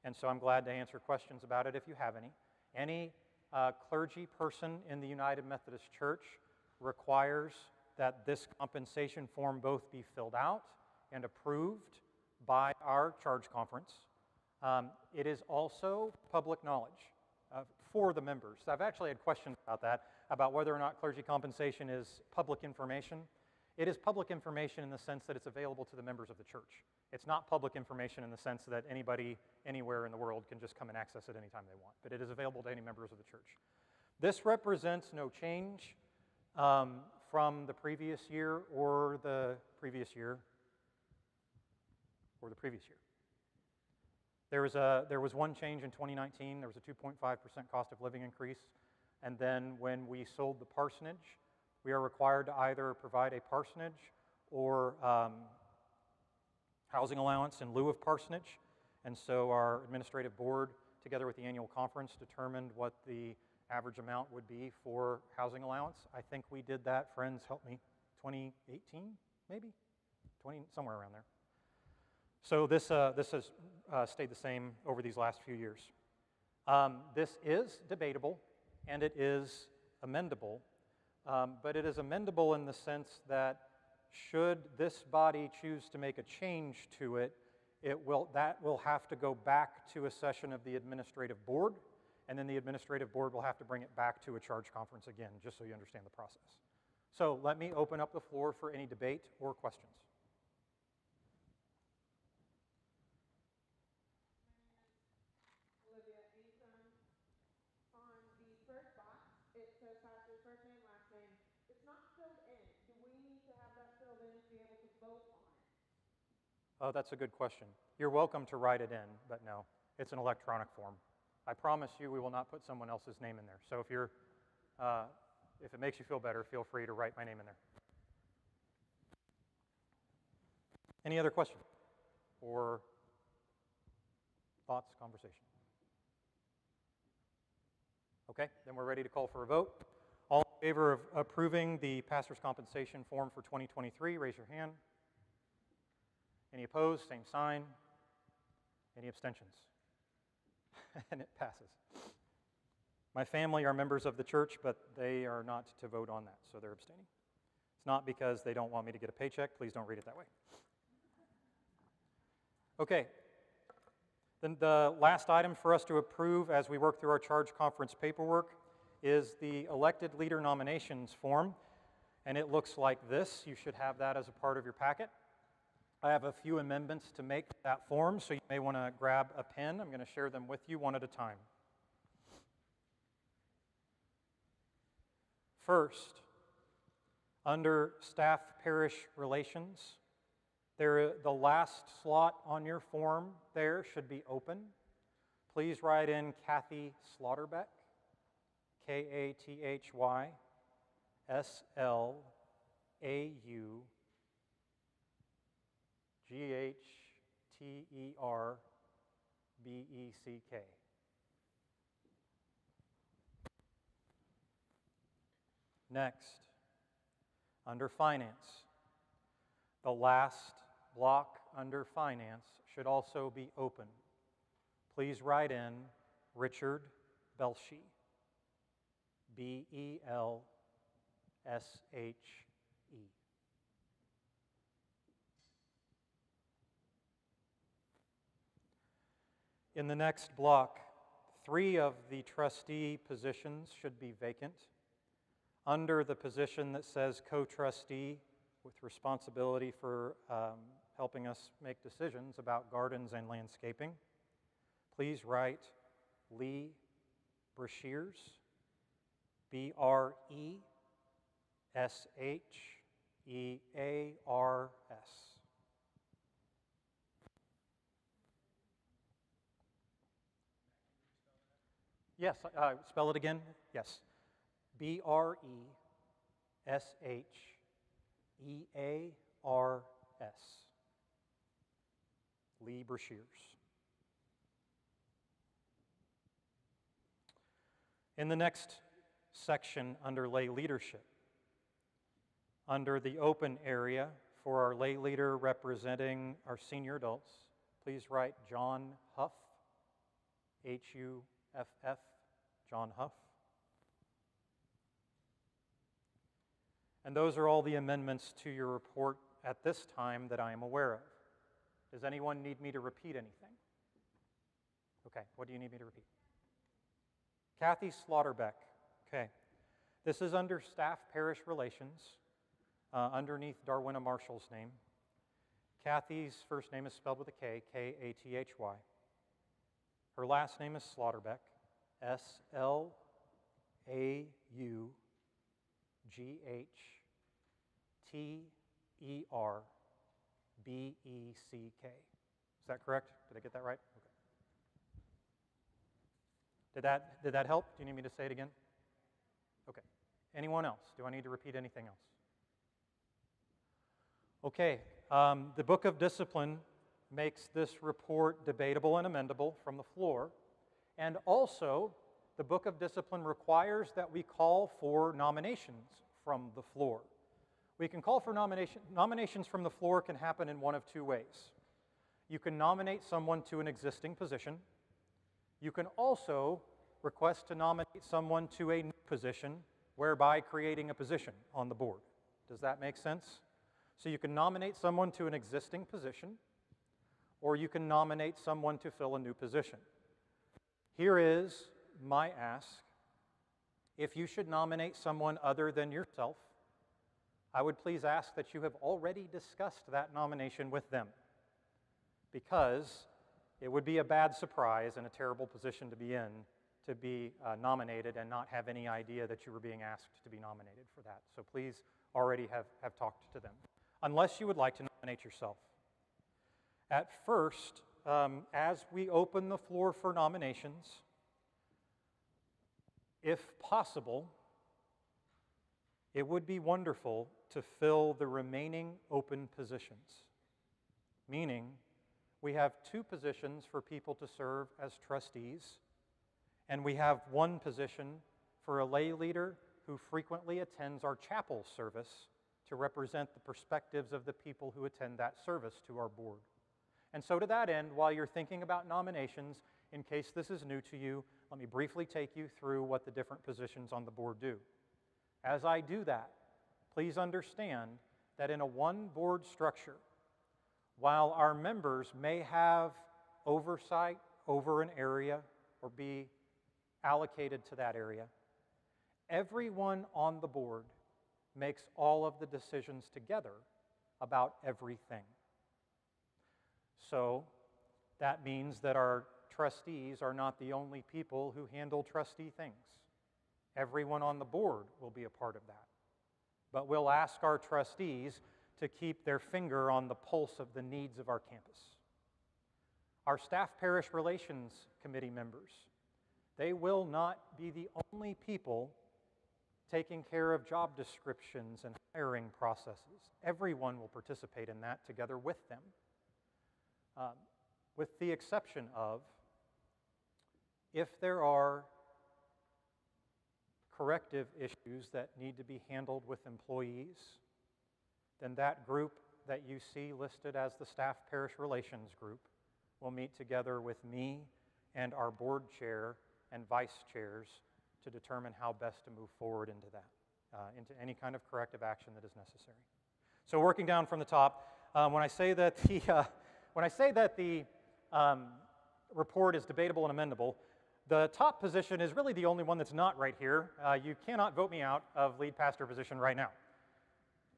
and so I'm glad to answer questions about it if you have any. Any clergy person in the United Methodist Church requires that this compensation form both be filled out and approved by our charge conference. It is also public knowledge for the members. I've actually had questions about that, about whether or not clergy compensation is public information. It is public information in the sense that it's available to the members of the church. It's not public information in the sense that anybody anywhere in the world can just come and access it anytime they want, but it is available to any members of the church. This represents no change from the previous year or the previous year or the previous year. There was one change in 2019. There was a 2.5% cost of living increase. And then when we sold the parsonage, we are required to either provide a parsonage or housing allowance in lieu of parsonage. And so our administrative board, together with the annual conference, determined what the average amount would be for housing allowance. I think we did that, friends, help me, 2018, maybe? Somewhere around there. So this has stayed the same over these last few years. This is debatable, and it is amendable, but it is amendable in the sense that should this body choose to make a change to it, that will have to go back to a session of the administrative board, and then the administrative board will have to bring it back to a charge conference again, just so you understand the process. So let me open up the floor for any debate or questions. First name, last name. It's not filled in. Do we need to have that filled in to be able to vote on it? Oh, that's a good question. You're welcome to write it in, but no, it's an electronic form. I promise you we will not put someone else's name in there. So if it makes you feel better, feel free to write my name in there. Any other questions or thoughts, conversation? Okay, then we're ready to call for a vote. All in favor of approving the pastor's compensation form for 2023, raise your hand. Any opposed, same sign. Any abstentions? And it passes. My family are members of the church, but they are not to vote on that, so they're abstaining. It's not because they don't want me to get a paycheck. Please don't read it that way. Okay. Then the last item for us to approve as we work through our charge conference paperwork is the elected leader nominations form, and it looks like this. You should have that as a part of your packet. I have a few amendments to make that form, so you may want to grab a pen. I'm going to share them with you one at a time. First, under staff parish relations, the last slot on your form there should be open. Please write in Kathy Slaughterbeck, Kathy Slaughterbeck. Next, under finance, the last block under finance should also be open. Please write in Richard Belshie, Belshie. In the next block, 3 of the trustee positions should be vacant. Under the position that says co-trustee with responsibility for helping us make decisions about gardens and landscaping, please write Lee Breshears, Breshears. Yes, spell it again. Yes. Breshears. Lee Breshears. In the next section under lay leadership, under the open area for our lay leader representing our senior adults, please write John Huff, Huff, John Huff. And those are all the amendments to your report at this time that I am aware of. Does anyone need me to repeat anything? Okay, what do you need me to repeat? Kathy Slaughterbeck. Okay. This is under Staff Parish Relations, underneath Darwina Marshall's name. Kathy's first name is spelled with a K, K-A-T-H-Y. Her last name is Slaughterbeck, S-L-A-U-G-H-T-E-R-B-E-C-K. Is that correct? Did I get that right? Okay. Did that help? Do you need me to say it again? Okay. Anyone else? Do I need to repeat anything else? Okay. The Book of Discipline makes this report debatable and amendable from the floor. And also, the Book of Discipline requires that we call for nominations from the floor. We can call for nominations from the floor can happen in one of two ways. You can nominate someone to an existing position. You can also request to nominate someone to a new position, whereby creating a position on the board. Does that make sense? So you can nominate someone to an existing position, or you can nominate someone to fill a new position. Here is my ask. If you should nominate someone other than yourself, I would please ask that you have already discussed that nomination with them, because it would be a bad surprise and a terrible position to be in, to be nominated and not have any idea that you were being asked to be nominated for that. So please already have talked to them, unless you would like to nominate yourself. At first, as we open the floor for nominations, if possible, it would be wonderful to fill the remaining open positions, meaning we have 2 positions for people to serve as trustees, and we have 1 position for a lay leader who frequently attends our chapel service to represent the perspectives of the people who attend that service to our board. And so to that end, while you're thinking about nominations, in case this is new to you, let me briefly take you through what the different positions on the board do. As I do that, please understand that in a one-board structure, while our members may have oversight over an area or be allocated to that area, everyone on the board makes all of the decisions together about everything. So that means that our trustees are not the only people who handle trustee things. Everyone on the board will be a part of that. But we'll ask our trustees to keep their finger on the pulse of the needs of our campus. Our Staff Parish Relations Committee members, they will not be the only people taking care of job descriptions and hiring processes. Everyone will participate in that together with them, with the exception of if there are corrective issues that need to be handled with employees, then that group that you see listed as the Staff Parish Relations Group will meet together with me and our board chair and vice chairs to determine how best to move forward into that, into any kind of corrective action that is necessary. So working down from the top, when I say that the report is debatable and amendable, the top position is really the only one that's not right here. You cannot vote me out of lead pastor position right now.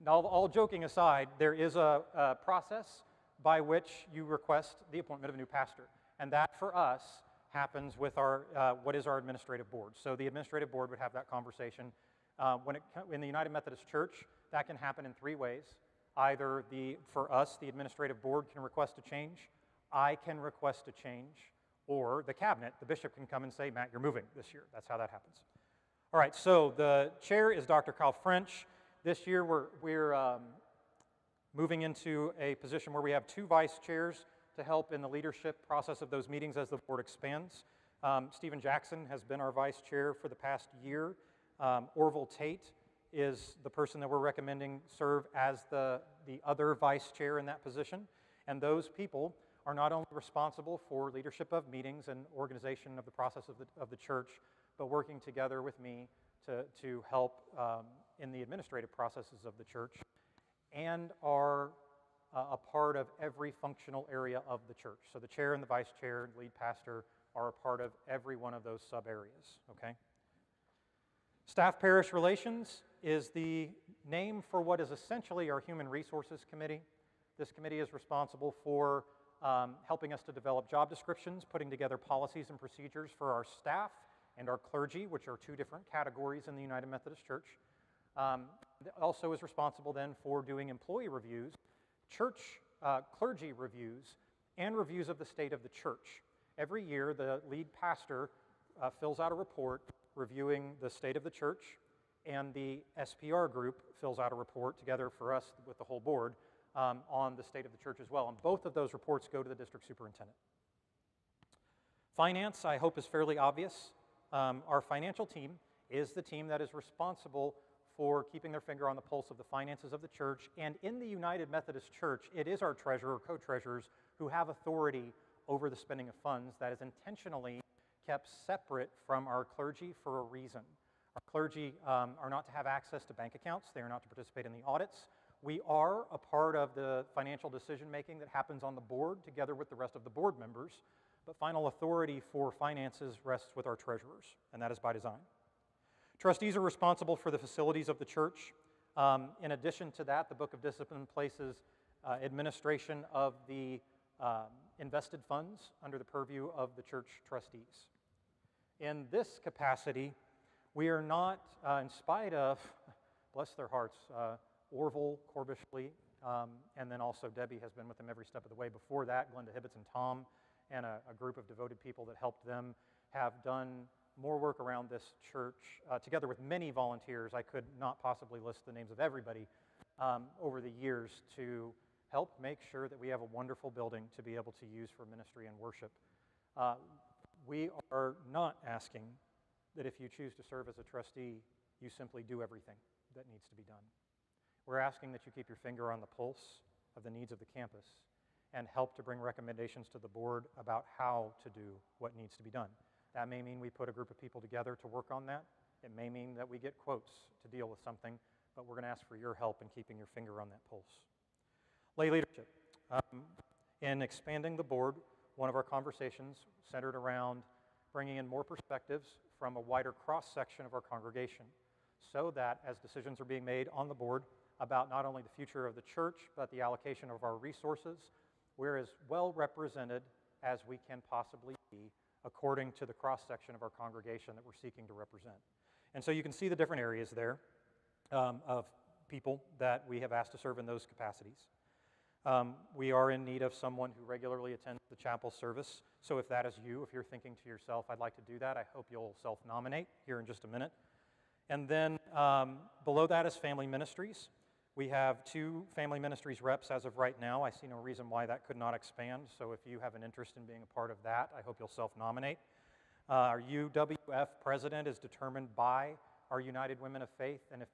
Now, all joking aside, there is a process by which you request the appointment of a new pastor, and that for us happens with our what is our administrative board. So the administrative board would have that conversation. In the United Methodist Church, that can happen in 3 ways. Either for us, the administrative board can request a change, I can request a change, or the cabinet, the bishop can come and say, Matt, you're moving this year. That's how that happens. All right, so the chair is Dr. Kyle French. This year we're moving into a position where we have 2 vice chairs to help in the leadership process of those meetings as the board expands. Stephen Jackson has been our vice chair for the past year. Orville Tate is the person that we're recommending serve as the other vice chair in that position. And those people are not only responsible for leadership of meetings and organization of the process of the church, but working together with me to help in the administrative processes of the church, and are a part of every functional area of the church. So the chair and the vice chair and lead pastor are a part of every one of those sub-areas, okay? Staff Parish Relations is the name for what is essentially our Human Resources Committee. This committee is responsible for helping us to develop job descriptions, putting together policies and procedures for our staff and our clergy, which are two different categories in the United Methodist Church. Also is responsible then for doing employee reviews, church clergy reviews, and reviews of the state of the church. Every year, the lead pastor fills out a report reviewing the state of the church, and the SPR group fills out a report together for us with the whole board on the state of the church as well. And both of those reports go to the district superintendent. Finance, I hope, is fairly obvious. Our financial team is the team that is responsible for keeping their finger on the pulse of the finances of the church. And in the United Methodist Church, it is our treasurer or co-treasurers who have authority over the spending of funds that is intentionally kept separate from our clergy for a reason. Our clergy are not to have access to bank accounts. They are not to participate in the audits. We are a part of the financial decision-making that happens on the board together with the rest of the board members, but final authority for finances rests with our treasurers, and that is by design. Trustees are responsible for the facilities of the church. In addition to that, the Book of Discipline places administration of the invested funds under the purview of the church trustees. In this capacity, we are not, in spite of, bless their hearts, Orville Corbishley, and then also Debbie has been with them every step of the way. Before that, Glenda Hibbets and Tom, and a group of devoted people that helped them, have done more work around this church, together with many volunteers. I could not possibly list the names of everybody over the years to help make sure that we have a wonderful building to be able to use for ministry and worship. We are not asking that if you choose to serve as a trustee, you simply do everything that needs to be done. We're asking that you keep your finger on the pulse of the needs of the campus and help to bring recommendations to the board about how to do what needs to be done. That may mean we put a group of people together to work on that. It may mean that we get quotes to deal with something, but we're going to ask for your help in keeping your finger on that pulse. Lay leadership. In expanding the board, one of our conversations centered around bringing in more perspectives from a wider cross-section of our congregation so that as decisions are being made on the board about not only the future of the church, but the allocation of our resources, we're as well represented as we can possibly be according to the cross-section of our congregation that we're seeking to represent. And so you can see the different areas there of people that we have asked to serve in those capacities. We are in need of someone who regularly attends the chapel service. So if that is you, if you're thinking to yourself, I'd like to do that, I hope you'll self-nominate here in just a minute. And then below that is family ministries. We have 2 family ministries reps as of right now. I see no reason why that could not expand. So if you have an interest in being a part of that, I hope you'll self-nominate. Our UWF president is determined by our United Women of Faith. And if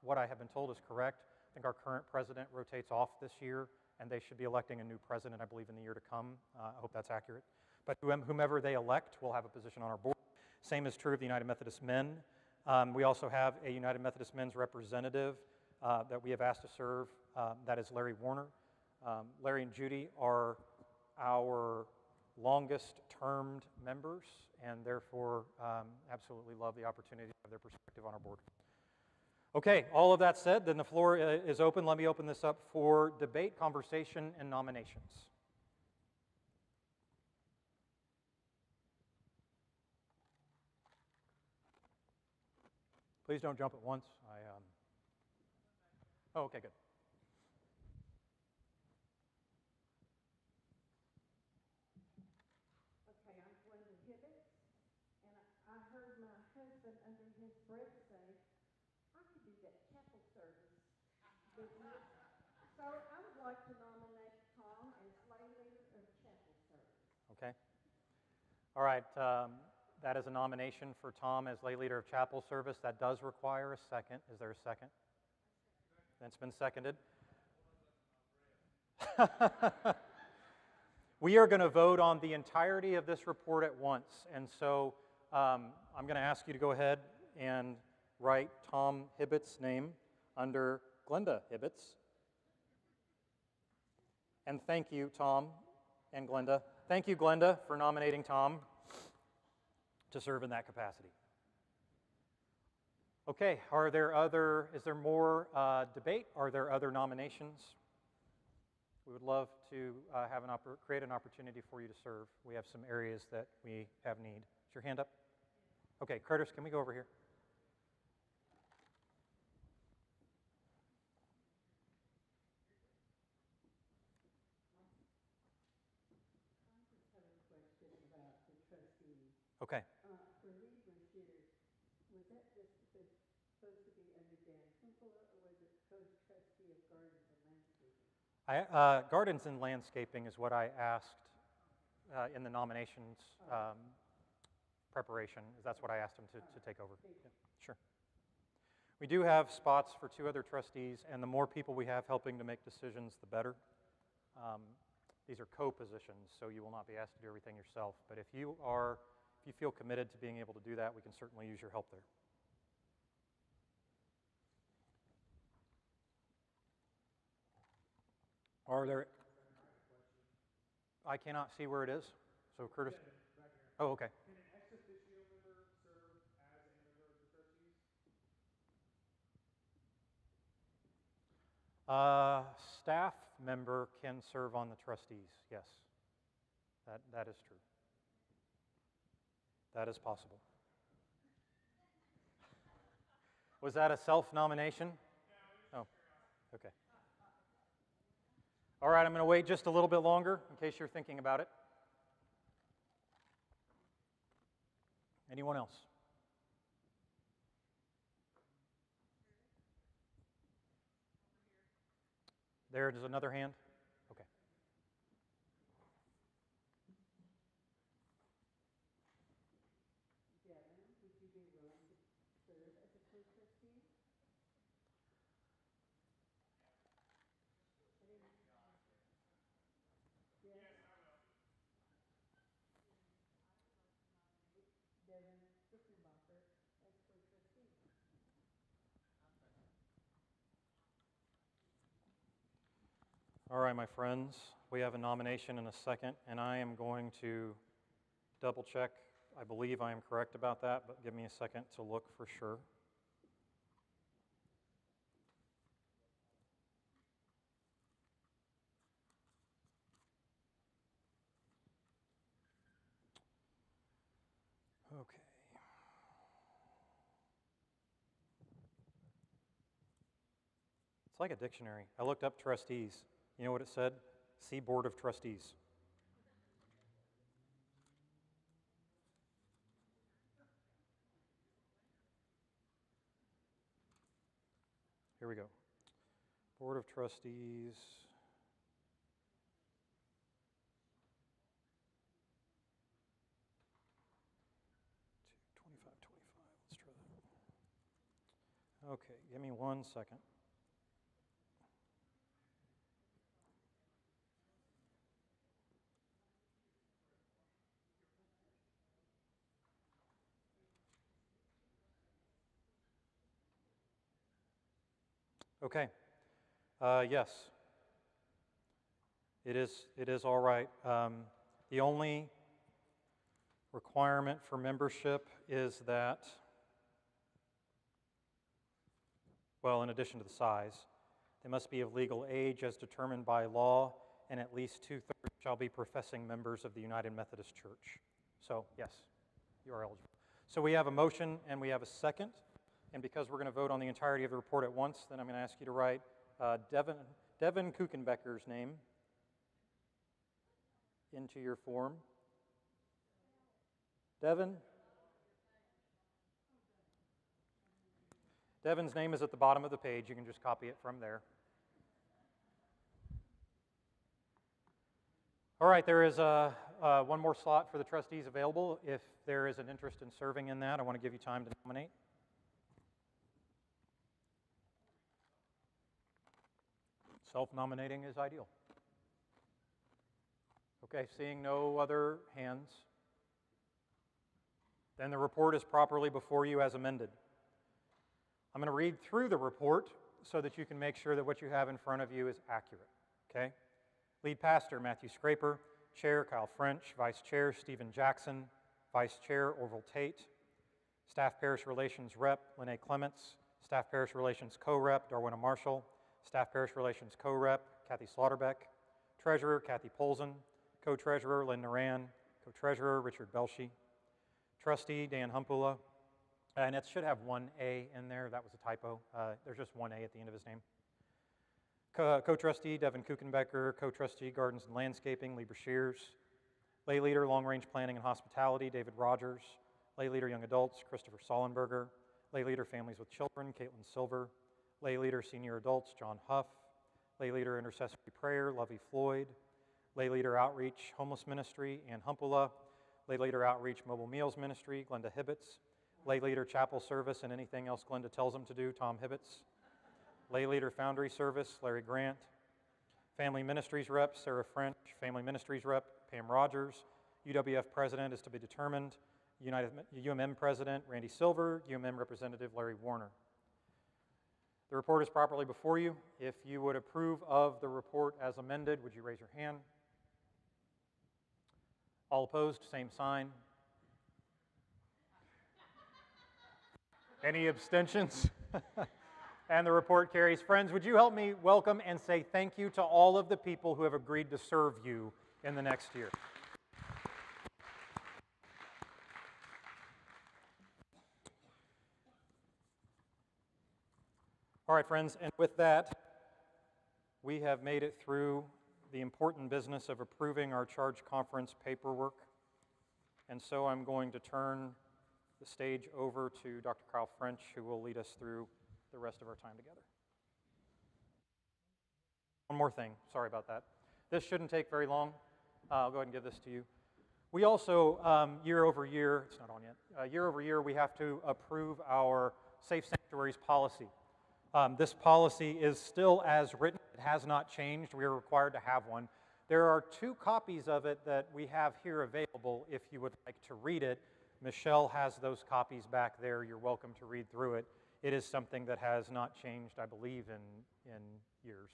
what I have been told is correct, I think our current president rotates off this year, and they should be electing a new president, I believe, in the year to come. I hope that's accurate. But whomever they elect will have a position on our board. Same is true of the United Methodist Men. We also have a United Methodist Men's representative that we have asked to serve, that is Larry Warner. Larry and Judy are our longest-termed members, and therefore absolutely love the opportunity to have their perspective on our board. Okay, all of that said, then the floor is open. Let me open this up for debate, conversation, and nominations. Please don't jump at once. Oh, okay, good. Okay, I'm Glenda Hibbets, and I heard my husband under his breath say, I could do that chapel service business. So I would like to nominate Tom as lay leader of chapel service. Okay. All right, that is a nomination for Tom as lay leader of chapel service. That does require a second. Is there a second? It's been seconded. We are going to vote on the entirety of this report at once. And so I'm going to ask you to go ahead and write Tom Hibbets' name under Glenda Hibbets. And thank you, Tom and Glenda. thank you, Glenda, for nominating Tom to serve in that capacity. Okay, is there more debate? Are there other nominations? We would love to create an opportunity for you to serve. We have some areas that we have need. Is your hand up? Okay, Curtis, can we go over here? Okay. For Lieber's year, was that just supposed to be under Dan Kumpela, or was it co-trustee of Gardens and Landscaping? Gardens and landscaping is what I asked in the nominations preparation. That's what I asked him to take over. Yeah, sure. We do have spots for 2 other trustees, and the more people we have helping to make decisions, the better. These are co-positions, so you will not be asked to do everything yourself. But if you feel committed to being able to do that, we can certainly use your help there. Are there? I cannot see where it is. So Curtis. Oh, okay. Can an ex officio member serve as a member of the trustees? Staff member can serve on the trustees. Yes, that is true. That is possible. Was that a self-nomination? Oh, okay. All right, I'm going to wait just a little bit longer in case you're thinking about it. Anyone else? There is another hand. Okay. Devin, would you be willing to serve as a co-trustee? Devin Rickenbacher as co-trustee. All right, my friends, we have a nomination and a second, and I am going to double check. I believe I am correct about that, but give me a second to look for sure. Okay. It's like a dictionary. I looked up trustees. You know what it said? See Board of Trustees. Here we go. Board of Trustees. Let's try that. Okay, give me 1 second. Okay. Yes. It is all right. The only requirement for membership is that, well, in addition to the size, they must be of legal age as determined by law, and at least 2/3 shall be professing members of the United Methodist Church. So, yes, you are eligible. So we have a motion and we have a second. And because we're going to vote on the entirety of the report at once, then I'm going to ask you to write Devin Kuchenbecker's name into your form. Devin's name is at the bottom of the page. You can just copy it from there. All right, there is one more slot for the trustees available. If there is an interest in serving in that, I want to give you time to nominate. Self-nominating is ideal. Okay, seeing no other hands, then the report is properly before you as amended. I'm going to read through the report so that you can make sure that what you have in front of you is accurate, okay? Lead pastor, Matthew Scraper. Chair Kyle French, Vice Chair Stephen Jackson, Vice Chair Orville Tate, Staff Parish Relations Rep Lene Clements, Staff Parish Relations Co-Rep Darwina Marshall, Staff Parish Relations Co-Rep Kathy Slaughterbeck, Treasurer Kathy Polzin, Co-Treasurer Lynn Naran, Co-Treasurer Richard Belshi, Trustee Dan Humpula, and it should have one A in there. That was a typo. There's just one A at the end of his name. Co-Trustee Devin Kuchenbecker, Co-Trustee Gardens and Landscaping Lieber Shears, Lay Leader Long Range Planning and Hospitality David Rogers, Lay Leader Young Adults Christopher Sollenberger, Lay Leader Families with Children Caitlin Silver, Lay Leader Senior Adults John Huff, Lay Leader Intercessory Prayer Lovey Floyd, Lay Leader Outreach Homeless Ministry Ann Humpula, Lay Leader Outreach Mobile Meals Ministry Glenda Hibbets, Lay Leader Chapel Service and anything else Glenda tells them to do Tom Hibbets, Lay Leader Foundry Service Larry Grant, Family Ministries Rep Sarah French, Family Ministries Rep Pam Rogers, UWF President is to be determined, UMM President Randy Silver, UMM Representative Larry Warner. The report is properly before you. If you would approve of the report as amended, would you raise your hand? All opposed, same sign. Any abstentions? And the report carries. Friends, would you help me welcome and say thank you to all of the people who have agreed to serve you in the next year. All right, friends, and with that, we have made it through the important business of approving our charge conference paperwork. And so I'm going to turn the stage over to Dr. Kyle French, who will lead us through the rest of our time together. One more thing, sorry about that. This shouldn't take very long. I'll go ahead and give this to you. We also, year over year, it's not on yet, year over year we have to approve our Safe Sanctuaries policy. This policy is still as written. It has not changed. We are required to have one. There are 2 copies of it that we have here available if you would like to read it. Michelle has those copies back there. You're welcome to read through it. It is something that has not changed, I believe, in years.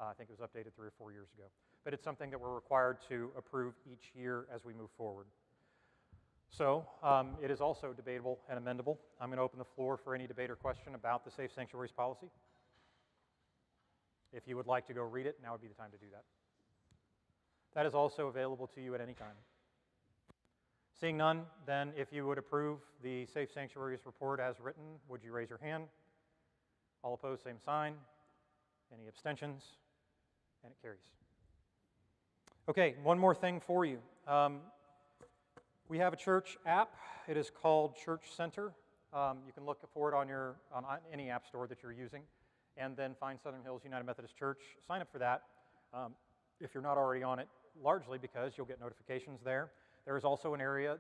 I think it was updated 3 or 4 years ago. But it's something that we're required to approve each year as we move forward. So it is also debatable and amendable. I'm going to open the floor for any debate or question about the Safe Sanctuaries policy. If you would like to go read it, now would be the time to do that. That is also available to you at any time. Seeing none, then if you would approve the Safe Sanctuaries report as written, would you raise your hand? All opposed, same sign. Any abstentions? And it carries. Okay, one more thing for you. We have a church app. It is called Church Center. You can look for it on any app store that you're using, and then find Southern Hills United Methodist Church. Sign up for that if you're not already on it, largely because you'll get notifications there. There is also an area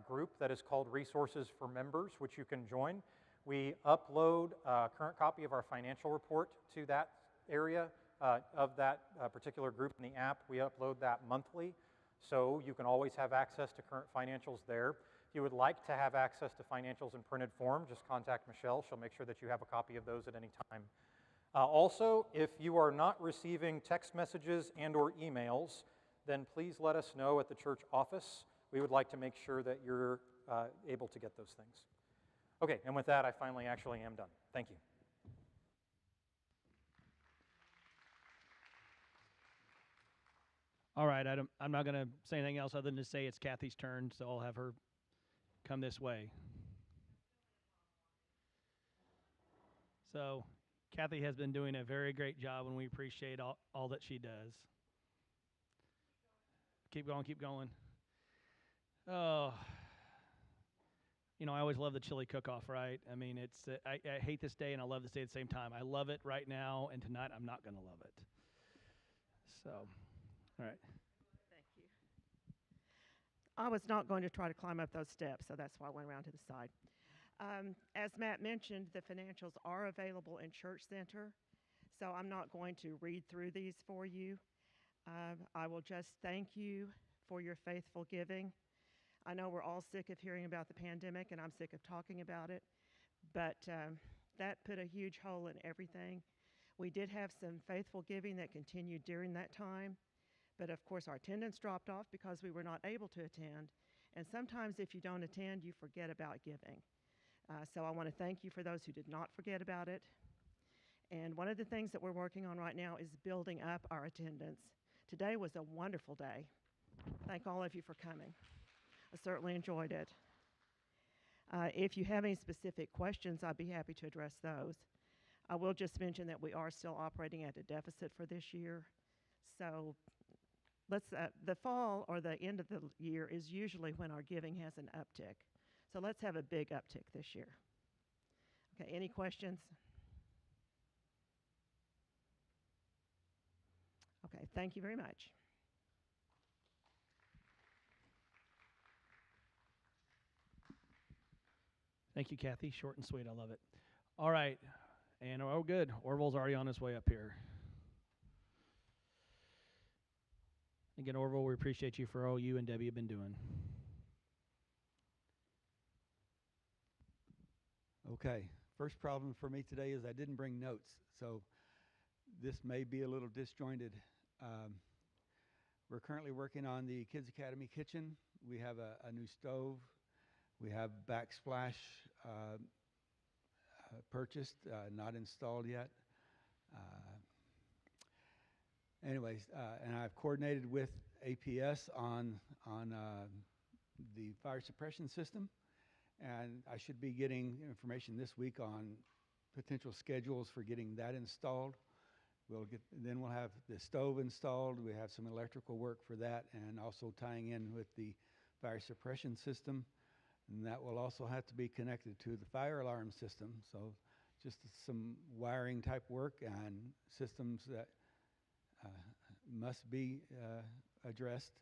group that is called Resources for Members, which you can join. We upload a current copy of our financial report to that area of that particular group in the app. We upload that monthly. So you can always have access to current financials there. If you would like to have access to financials in printed form, just contact Michelle. She'll make sure that you have a copy of those at any time. Also, if you are not receiving text messages and or emails, then please let us know at the church office. We would like to make sure that you're able to get those things. Okay, and with that, I finally actually am done. Thank you. All right, I'm not going to say anything else other than to say it's Kathy's turn, so I'll have her come this way. So Kathy has been doing a very great job, and we appreciate all that she does. Keep going, keep going. Oh, you know, I always love the chili cook-off, right? I mean, it's I hate this day, and I love this day at the same time. I love it right now, and tonight I'm not going to love it. So, all right. Thank you. I was not going to try to climb up those steps, so that's why I went around to the side. As Matt mentioned, the financials are available in Church Center, so I'm not going to read through these for you. I will just thank you for your faithful giving. I know we're all sick of hearing about the pandemic, and I'm sick of talking about it, but that put a huge hole in everything. We did have some faithful giving that continued during that time, But of course, our attendance dropped off because we were not able to attend. And sometimes if you don't attend, you forget about giving. So I want to thank you for those who did not forget about it. And one of the things that we're working on right now is building up our attendance. Today was a wonderful day. Thank all of you for coming. I certainly enjoyed it. If you have any specific questions, I'd be happy to address those. I will just mention that we are still operating at a deficit for this year. So the fall or the end of the year is usually when our giving has an uptick. So let's have a big uptick this year. Okay, any questions? Okay, thank you very much. Thank you, Kathy. Short and sweet. I love it. All right. And oh, good. Orville's already on his way up here. Again, Orville, we appreciate you for all you and Debbie have been doing. Okay. First problem for me today is I didn't bring notes, so this may be a little disjointed. We're currently working on the Kids Academy kitchen. We have a new stove. We have backsplash purchased, not installed yet. Anyways, and I've coordinated with APS on the fire suppression system, and I should be getting information this week on potential schedules for getting that installed. Then we'll have the stove installed. We have some electrical work for that, and also tying in with the fire suppression system. And that will also have to be connected to the fire alarm system. So just some wiring type work and systems that must be addressed.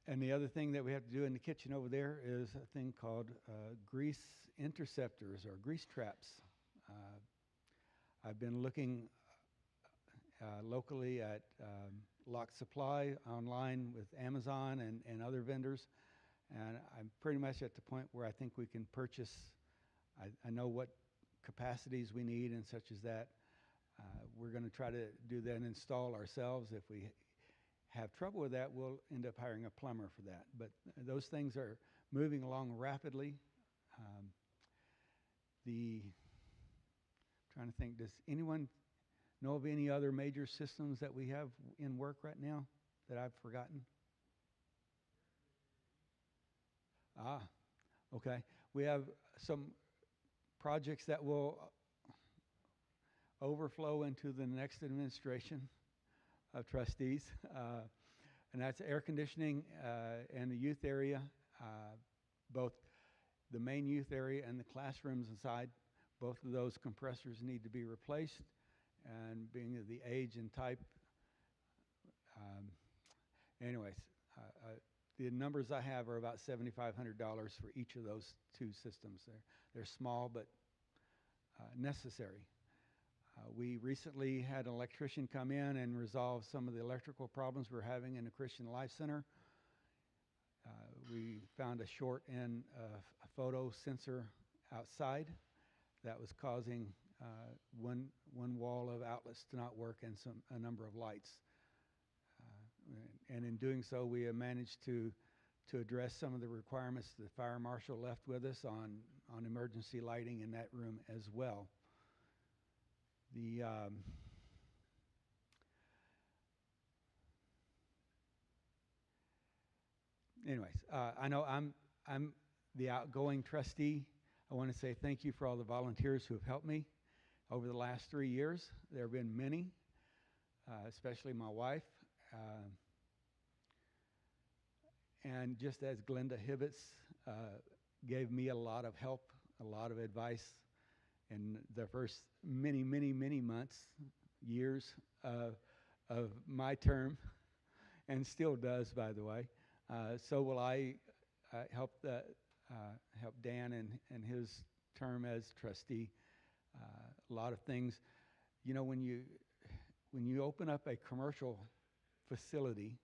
And the other thing that we have to do in the kitchen over there is a thing called grease interceptors or grease traps. I've been looking locally at Lock Supply online with Amazon and other vendors. And I'm pretty much at the point where I think we can purchase, I know what capacities we need and such as that. We're going to try to do that and install ourselves. If we have trouble with that, we'll end up hiring a plumber for that. But those things are moving along rapidly. Trying to think, does anyone know of any other major systems that we have in work right now that I've forgotten? Okay. We have some projects that will overflow into the next administration of trustees, and that's air conditioning and the youth area, both the main youth area and the classrooms inside. Both of those compressors need to be replaced, and being of the age and type. Anyways, the numbers I have are about $7,500 for each of those two systems. They're small but necessary. We recently had an electrician come in and resolve some of the electrical problems we're having in the Christian Life Center. We found a short in a photo sensor outside that was causing one wall of outlets to not work and a number of lights. And in doing so, we have managed to address some of the requirements the fire marshal left with us on emergency lighting in that room as well. Anyways, I know I'm the outgoing trustee. I want to say thank you for all the volunteers who have helped me over the last 3 years. There have been many, especially my wife. And just as Glenda Hibbets gave me a lot of help, a lot of advice in the first many months, years of my term, and still does, by the way, so will I help Dan and his term as trustee. A lot of things, you know, when you open up a commercial facility,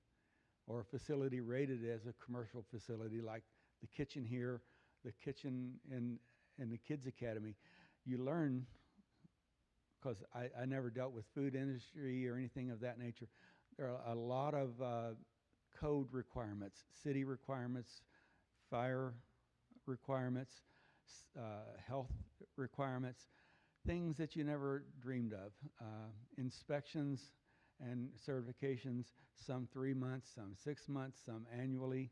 or a facility rated as a commercial facility, like the kitchen here, the kitchen in the Kids Academy, you learn because I never dealt with food industry or anything of that nature. There are a lot of code requirements, city requirements, fire requirements, health requirements, things that you never dreamed of. Inspections and certifications, some 3 months, some 6 months, some annually.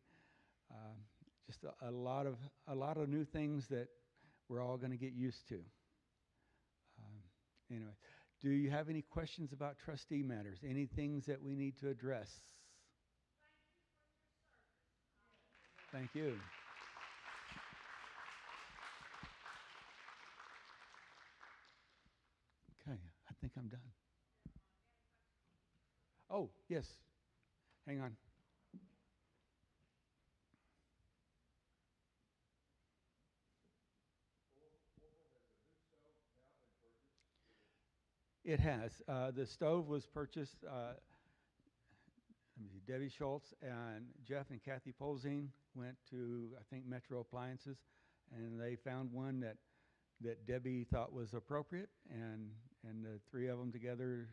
Just a lot of new things that we're all going to get used to. Anyway, do you have any questions about trustee matters? Any things that we need to address? Thank you. Okay, I think I'm done. Oh, yes. Hang on. It has. The stove was purchased, let me see, Debbie Schultz and Jeff and Kathy Polzine went to, I think, Metro Appliances, and they found one that Debbie thought was appropriate, and the three of them together,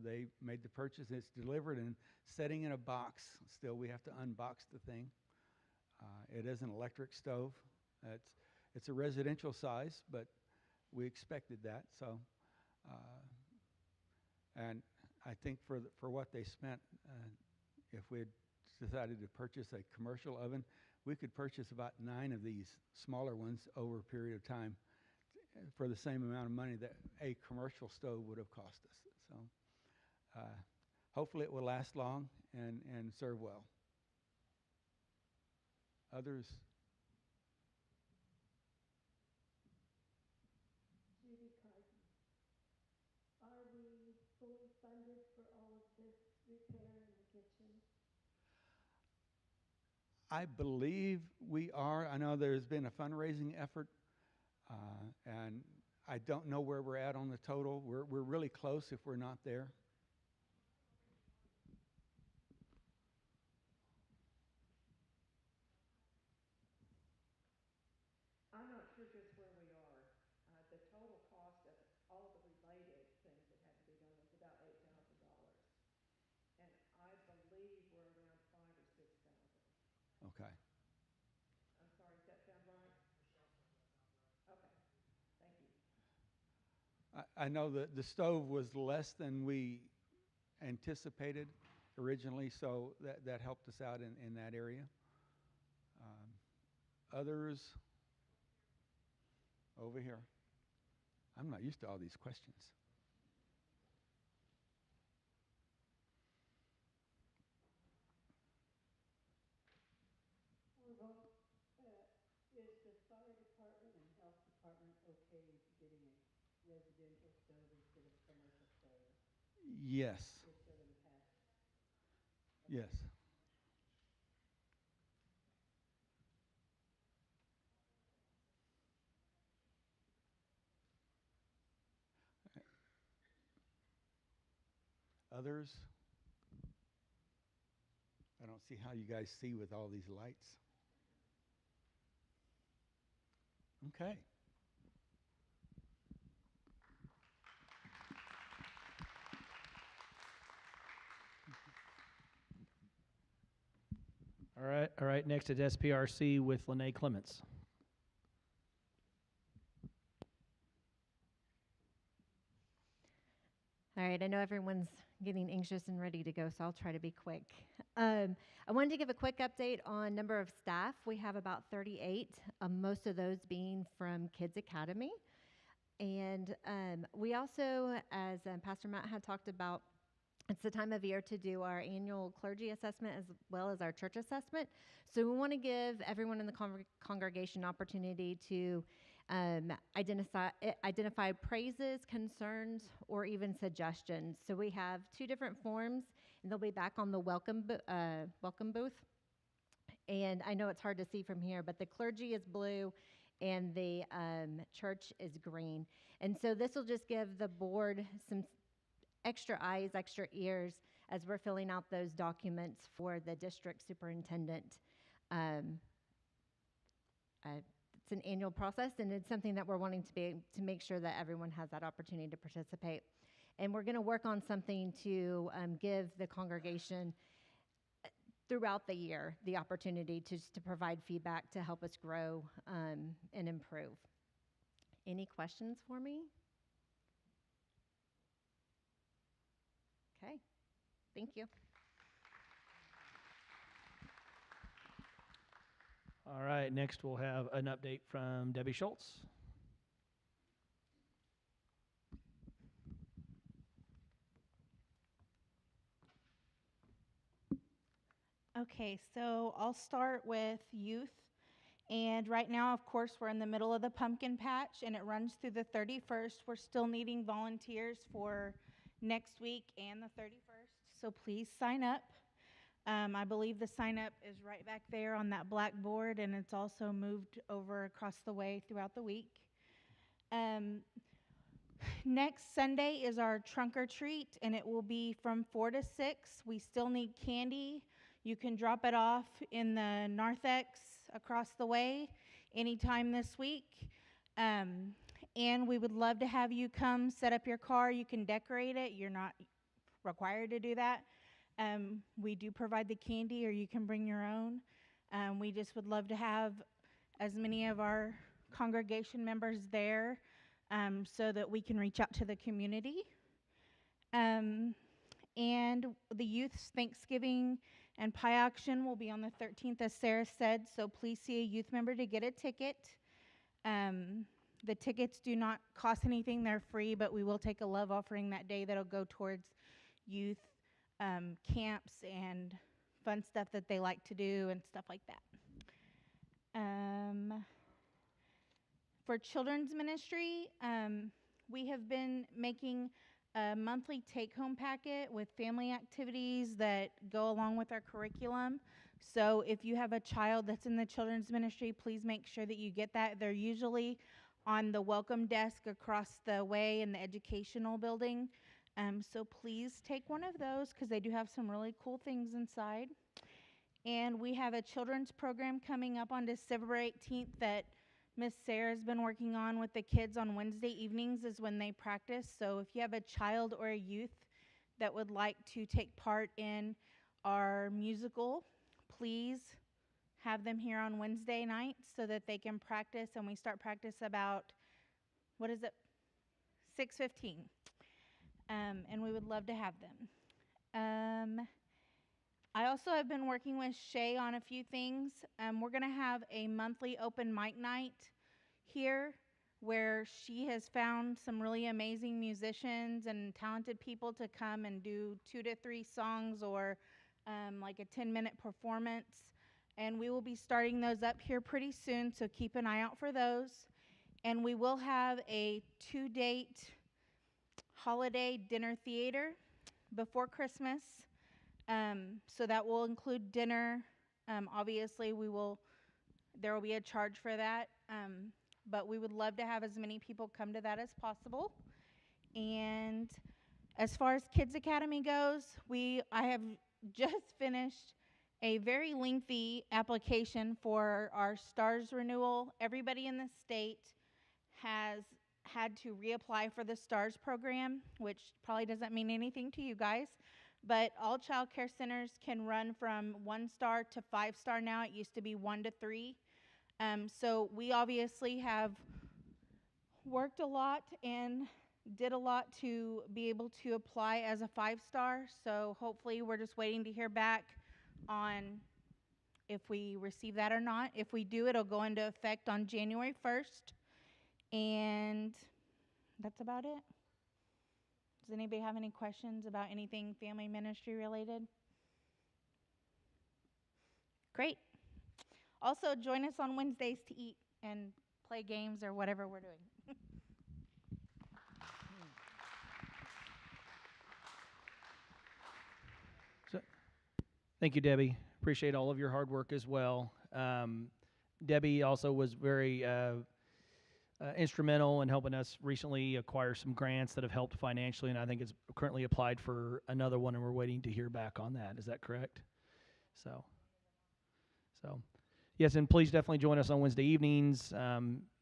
they made the purchase. It's delivered and setting in a box. Still, we have to unbox the thing. It is an electric stove. It's a residential size, but we expected that, so. And I think for what they spent, if we had decided to purchase a commercial oven, we could purchase about 9 of these smaller ones over a period of time for the same amount of money that a commercial stove would have cost us. So hopefully it will last long and serve well. Others? Judy Carden, are we fully funded for all of this repair in the kitchen? I believe we are. I know there's been a fundraising effort, and I don't know where we're at on the total. We're really close if we're not there. I'm not sure just where we are. The total cost of all the related things that had to be done was about $8,000. And I believe we're around 5,000 or 6,000. Okay. I'm sorry, does that sound right? Okay, thank you. I know that the stove was less than we anticipated originally, so that helped us out in that area. Others? Over here. I'm not used to all these questions. Well, is the fire department and health department okay with getting a residential stove instead of commercial stove? Yes. Just so in the past. Yes. Others? I don't see how you guys see with all these lights. Okay. All right. Next is SPRC with Lene Clements. All right, I know everyone's getting anxious and ready to go, so I'll try to be quick. I wanted to give a quick update on number of staff. We have about 38, most of those being from Kids Academy. And we also, as Pastor Matt had talked about, it's the time of year to do our annual clergy assessment as well as our church assessment. So we want to give everyone in the congregation an opportunity to identify praises, concerns, or even suggestions. So we have 2 different forms, and they'll be back on the welcome booth. And I know it's hard to see from here, but the clergy is blue and the church is green. And so this will just give the board some extra eyes, extra ears as we're filling out those documents for the district superintendent. it's an annual process, and it's something that we're wanting to make sure that everyone has that opportunity to participate. And we're going to work on something to give the congregation throughout the year the opportunity to provide feedback to help us grow and improve. Any questions for me? Okay, thank you. All right, next we'll have an update from Debbie Schultz. Okay, so I'll start with youth. And right now, of course, we're in the middle of the pumpkin patch and it runs through the 31st. We're still needing volunteers for next week and the 31st. So please sign up. I believe the sign up is right back there on that blackboard, and it's also moved over across the way throughout the week. Next Sunday is our trunk or treat, and it will be from 4 to 6. We still need candy. You can drop it off in the narthex across the way anytime this week. And we would love to have you come set up your car. You can decorate it. You're not required to do that. We do provide the candy, or you can bring your own. We just would love to have as many of our congregation members there so that we can reach out to the community. And the youth's Thanksgiving and pie auction will be on the 13th, as Sarah said, so please see a youth member to get a ticket. The tickets do not cost anything, they're free, but we will take a love offering that day that'll go towards youth camps and fun stuff that they like to do and stuff like that. For children's ministry, we have been making a monthly take-home packet with family activities that go along with our curriculum. So if you have a child that's in the children's ministry, please make sure that you get that. They're usually on the welcome desk across the way in the educational building. So please take one of those because they do have some really cool things inside. And we have a children's program coming up on December 18th that Miss Sarah's been working on with the kids on Wednesday evenings is when they practice. So if you have a child or a youth that would like to take part in our musical, please have them here on Wednesday nights so that they can practice. And we start practice about, 6:15. And we would love to have them. I also have been working with Shay on a few things. We're going to have a monthly open mic night here where she has found some really amazing musicians and talented people to come and do 2 to 3 songs or like a 10-minute performance. And we will be starting those up here pretty soon, so keep an eye out for those. And we will have a 2-date holiday dinner theater before Christmas. So that will include dinner. Obviously, there will be a charge for that. But we would love to have as many people come to that as possible. And as far as Kids Academy goes, I have just finished a very lengthy application for our STARS renewal. Everybody in the state has had to reapply for the STARS program, which probably doesn't mean anything to you guys, but all child care centers can run from 1-star to 5-star now. It used to be 1 to 3. So we obviously have worked a lot and did a lot to be able to apply as a 5-star. So hopefully we're just waiting to hear back on if we receive that or not. If we do, it'll go into effect on January 1st. And that's about it. Does anybody have any questions about anything family ministry related? Great. Also, join us on Wednesdays to eat and play games or whatever we're doing. Thank you, Debbie. Appreciate all of your hard work as well. Debbie also was very instrumental in helping us recently acquire some grants that have helped financially, and I think it's currently applied for another one, and we're waiting to hear back on that. Is that correct? So Yes, and please definitely join us on Wednesday evenings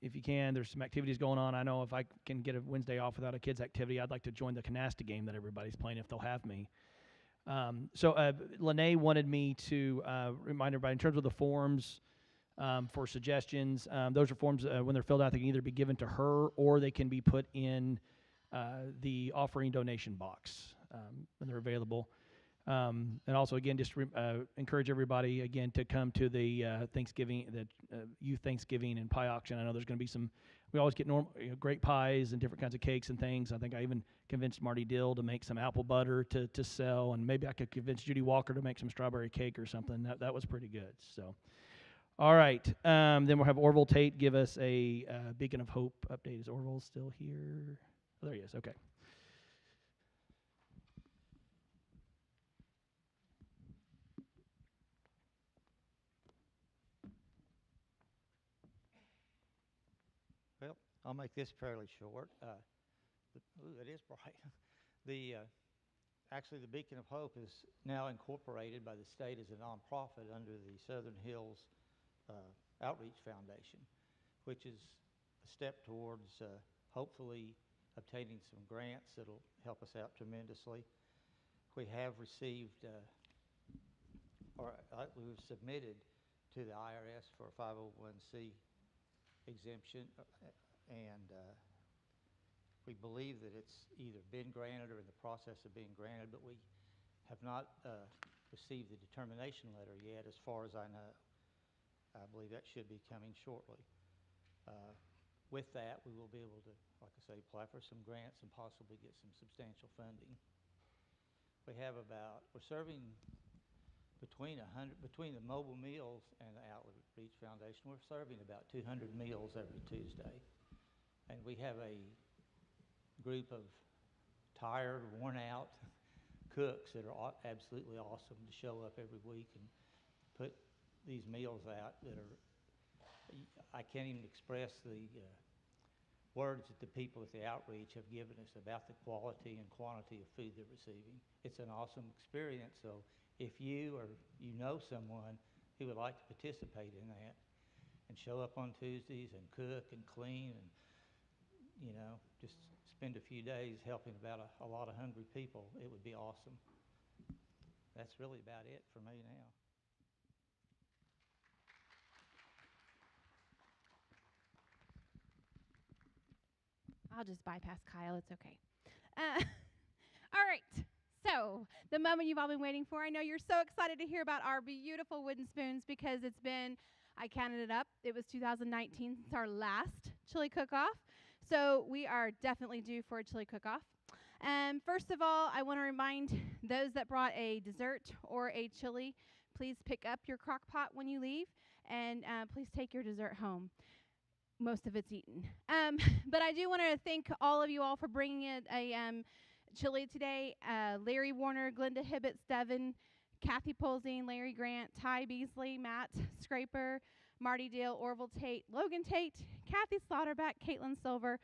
if you can. There's some activities going on. I know if I can get a Wednesday off without a kids' activity, I'd like to join the canasta game that everybody's playing if they'll have me. Lene wanted me to remind everybody in terms of the forms for suggestions. Those are forms when they're filled out, they can either be given to her or they can be put in the offering donation box when they're available. And also, again, just encourage everybody, again, to come to the Thanksgiving, the Youth Thanksgiving and pie auction. I know there's going to be some, we always get great pies and different kinds of cakes and things. I think I even convinced Marty Dill to make some apple butter to sell, and maybe I could convince Judy Walker to make some strawberry cake or something. That was pretty good. So, all right. Then we'll have Orville Tate give us a Beacon of Hope update. Is Orville still here? Oh, there he is. Okay. Well, I'll make this fairly short. Ooh, it is bright. Actually, the Beacon of Hope is now incorporated by the state as a nonprofit under the Southern Hills Outreach Foundation, which is a step towards hopefully obtaining some grants that'll help us out tremendously. We have received, we've submitted to the IRS for a 501c exemption, and we believe that it's either been granted or in the process of being granted, but we have not received the determination letter yet, as far as I know. I believe that should be coming shortly. With that, we will be able to, like I say, apply for some grants and possibly get some substantial funding. We're serving between the mobile meals and the Outreach Foundation, we're serving about 200 meals every Tuesday. And we have a group of tired, worn out cooks that are absolutely awesome to show up every week and put these meals out that are, I can't even express the words that the people at the Outreach have given us about the quality and quantity of food they're receiving. It's an awesome experience, so if you or you know someone who would like to participate in that and show up on Tuesdays and cook and clean and, just spend a few days helping about a lot of hungry people, it would be awesome. That's really about it for me now. I'll just bypass Kyle. It's okay. All right. So, the moment you've all been waiting for. I know you're so excited to hear about our beautiful wooden spoons because it's been, I counted it up, it was 2019 since our last chili cook-off. So, we are definitely due for a chili cook-off. First of all, I want to remind those that brought a dessert or a chili, please pick up your crock pot when you leave, and please take your dessert home. Most of it's eaten. But I do want to thank all of you all for bringing in a chili today. Larry Warner, Glenda Hibbets, Devin, Kathy Polzine, Larry Grant, Ty Beasley, Matt Scraper, Marty Dale, Orville Tate, Logan Tate, Kathy Slaughterback, Caitlin Silver,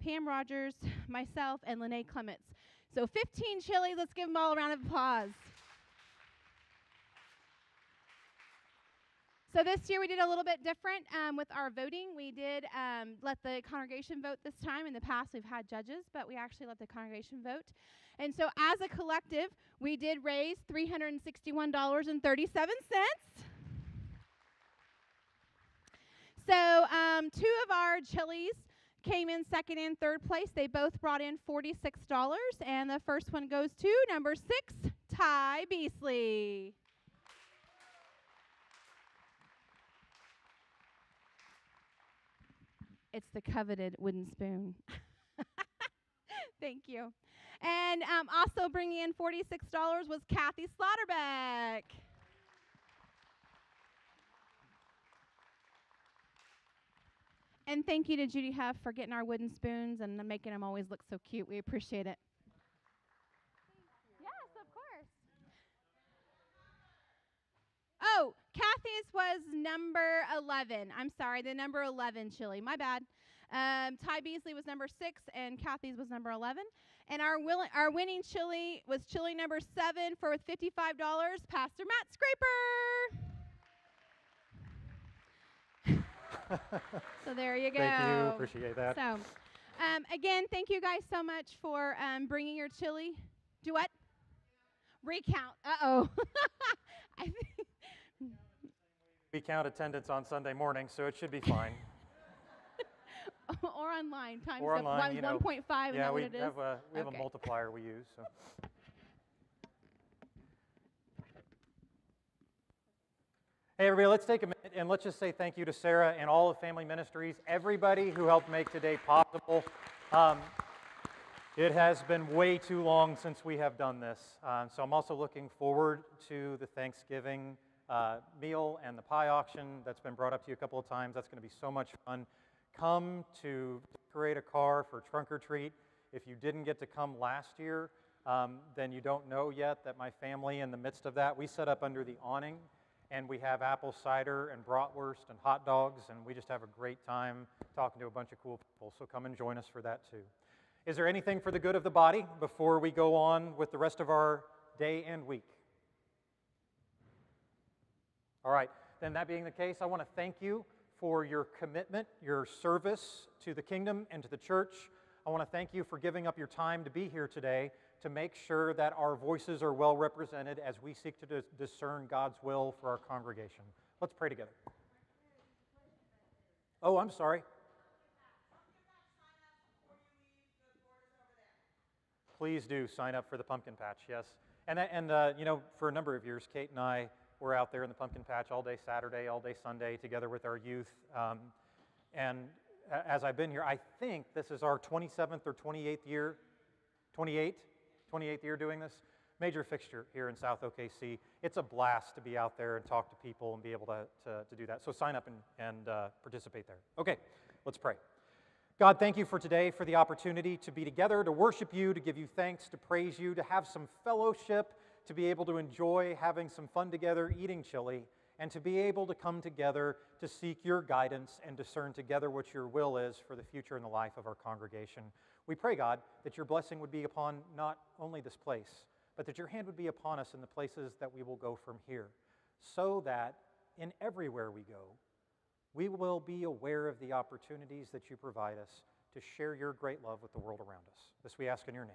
Pam Rogers, myself, and Lene Clements. So 15 chilies. Let's give them all a round of applause. So this year we did a little bit different with our voting. We did let the congregation vote this time. In the past we've had judges, but we actually let the congregation vote. And so as a collective, we did raise $361.37. So two of our chilies came in second and third place. They both brought in $46, and the first one goes to number 6, Ty Beasley. It's the coveted wooden spoon. Thank you. And also bringing in $46 was Kathy Slaughterback. And thank you to Judy Huff for getting our wooden spoons and making them always look so cute. We appreciate it. Yes, of course. Oh, Kathy's was number 11. I'm sorry, the number 11 chili. My bad. Ty Beasley was number 6, and Kathy's was number 11. And our winning chili was chili number 7 for $55, Pastor Matt Scraper. So there you go. Thank you. Appreciate that. So, again, thank you guys so much for bringing your chili. Do what? Recount. Uh-oh. I think We count attendance on Sunday morning, so it should be fine. or online. Times Or up online, 1.5. Is Yeah, that we what it is? have a Okay. multiplier we use. So. Hey, everybody, let's take a minute and let's just say thank you to Sarah and all of Family Ministries, everybody who helped make today possible. It has been way too long since we have done this. So I'm also looking forward to the Thanksgiving meal and the pie auction that's been brought up to you a couple of times. That's going to be so much fun. Come to decorate a car for Trunk or Treat. If you didn't get to come last year, then you don't know yet that my family, in the midst of that, we set up under the awning, and we have apple cider and bratwurst and hot dogs, and we just have a great time talking to a bunch of cool people. So come and join us for that too. Is there anything for the good of the body before we go on with the rest of our day and week? All right, then that being the case, I want to thank you for your commitment, your service to the kingdom and to the church. I want to thank you for giving up your time to be here today to make sure that our voices are well represented as we seek to discern God's will for our congregation. Let's pray together. Oh, I'm sorry. Please do sign up for the pumpkin patch, yes. And for a number of years, Kate and I were out there in the pumpkin patch all day Saturday, all day Sunday, together with our youth. And as I've been here, I think this is our 27th or 28th year, 28th year doing this. Major fixture here in South OKC. It's a blast to be out there and talk to people and be able to do that. So sign up and participate there. Okay, let's pray. God, thank you for today, for the opportunity to be together, to worship you, to give you thanks, to praise you, to have some fellowship, to be able to enjoy having some fun together, eating chili, and to be able to come together to seek your guidance and discern together what your will is for the future and the life of our congregation. We pray, God, that your blessing would be upon not only this place, but that your hand would be upon us in the places that we will go from here, so that in everywhere we go, we will be aware of the opportunities that you provide us to share your great love with the world around us. This we ask in your name.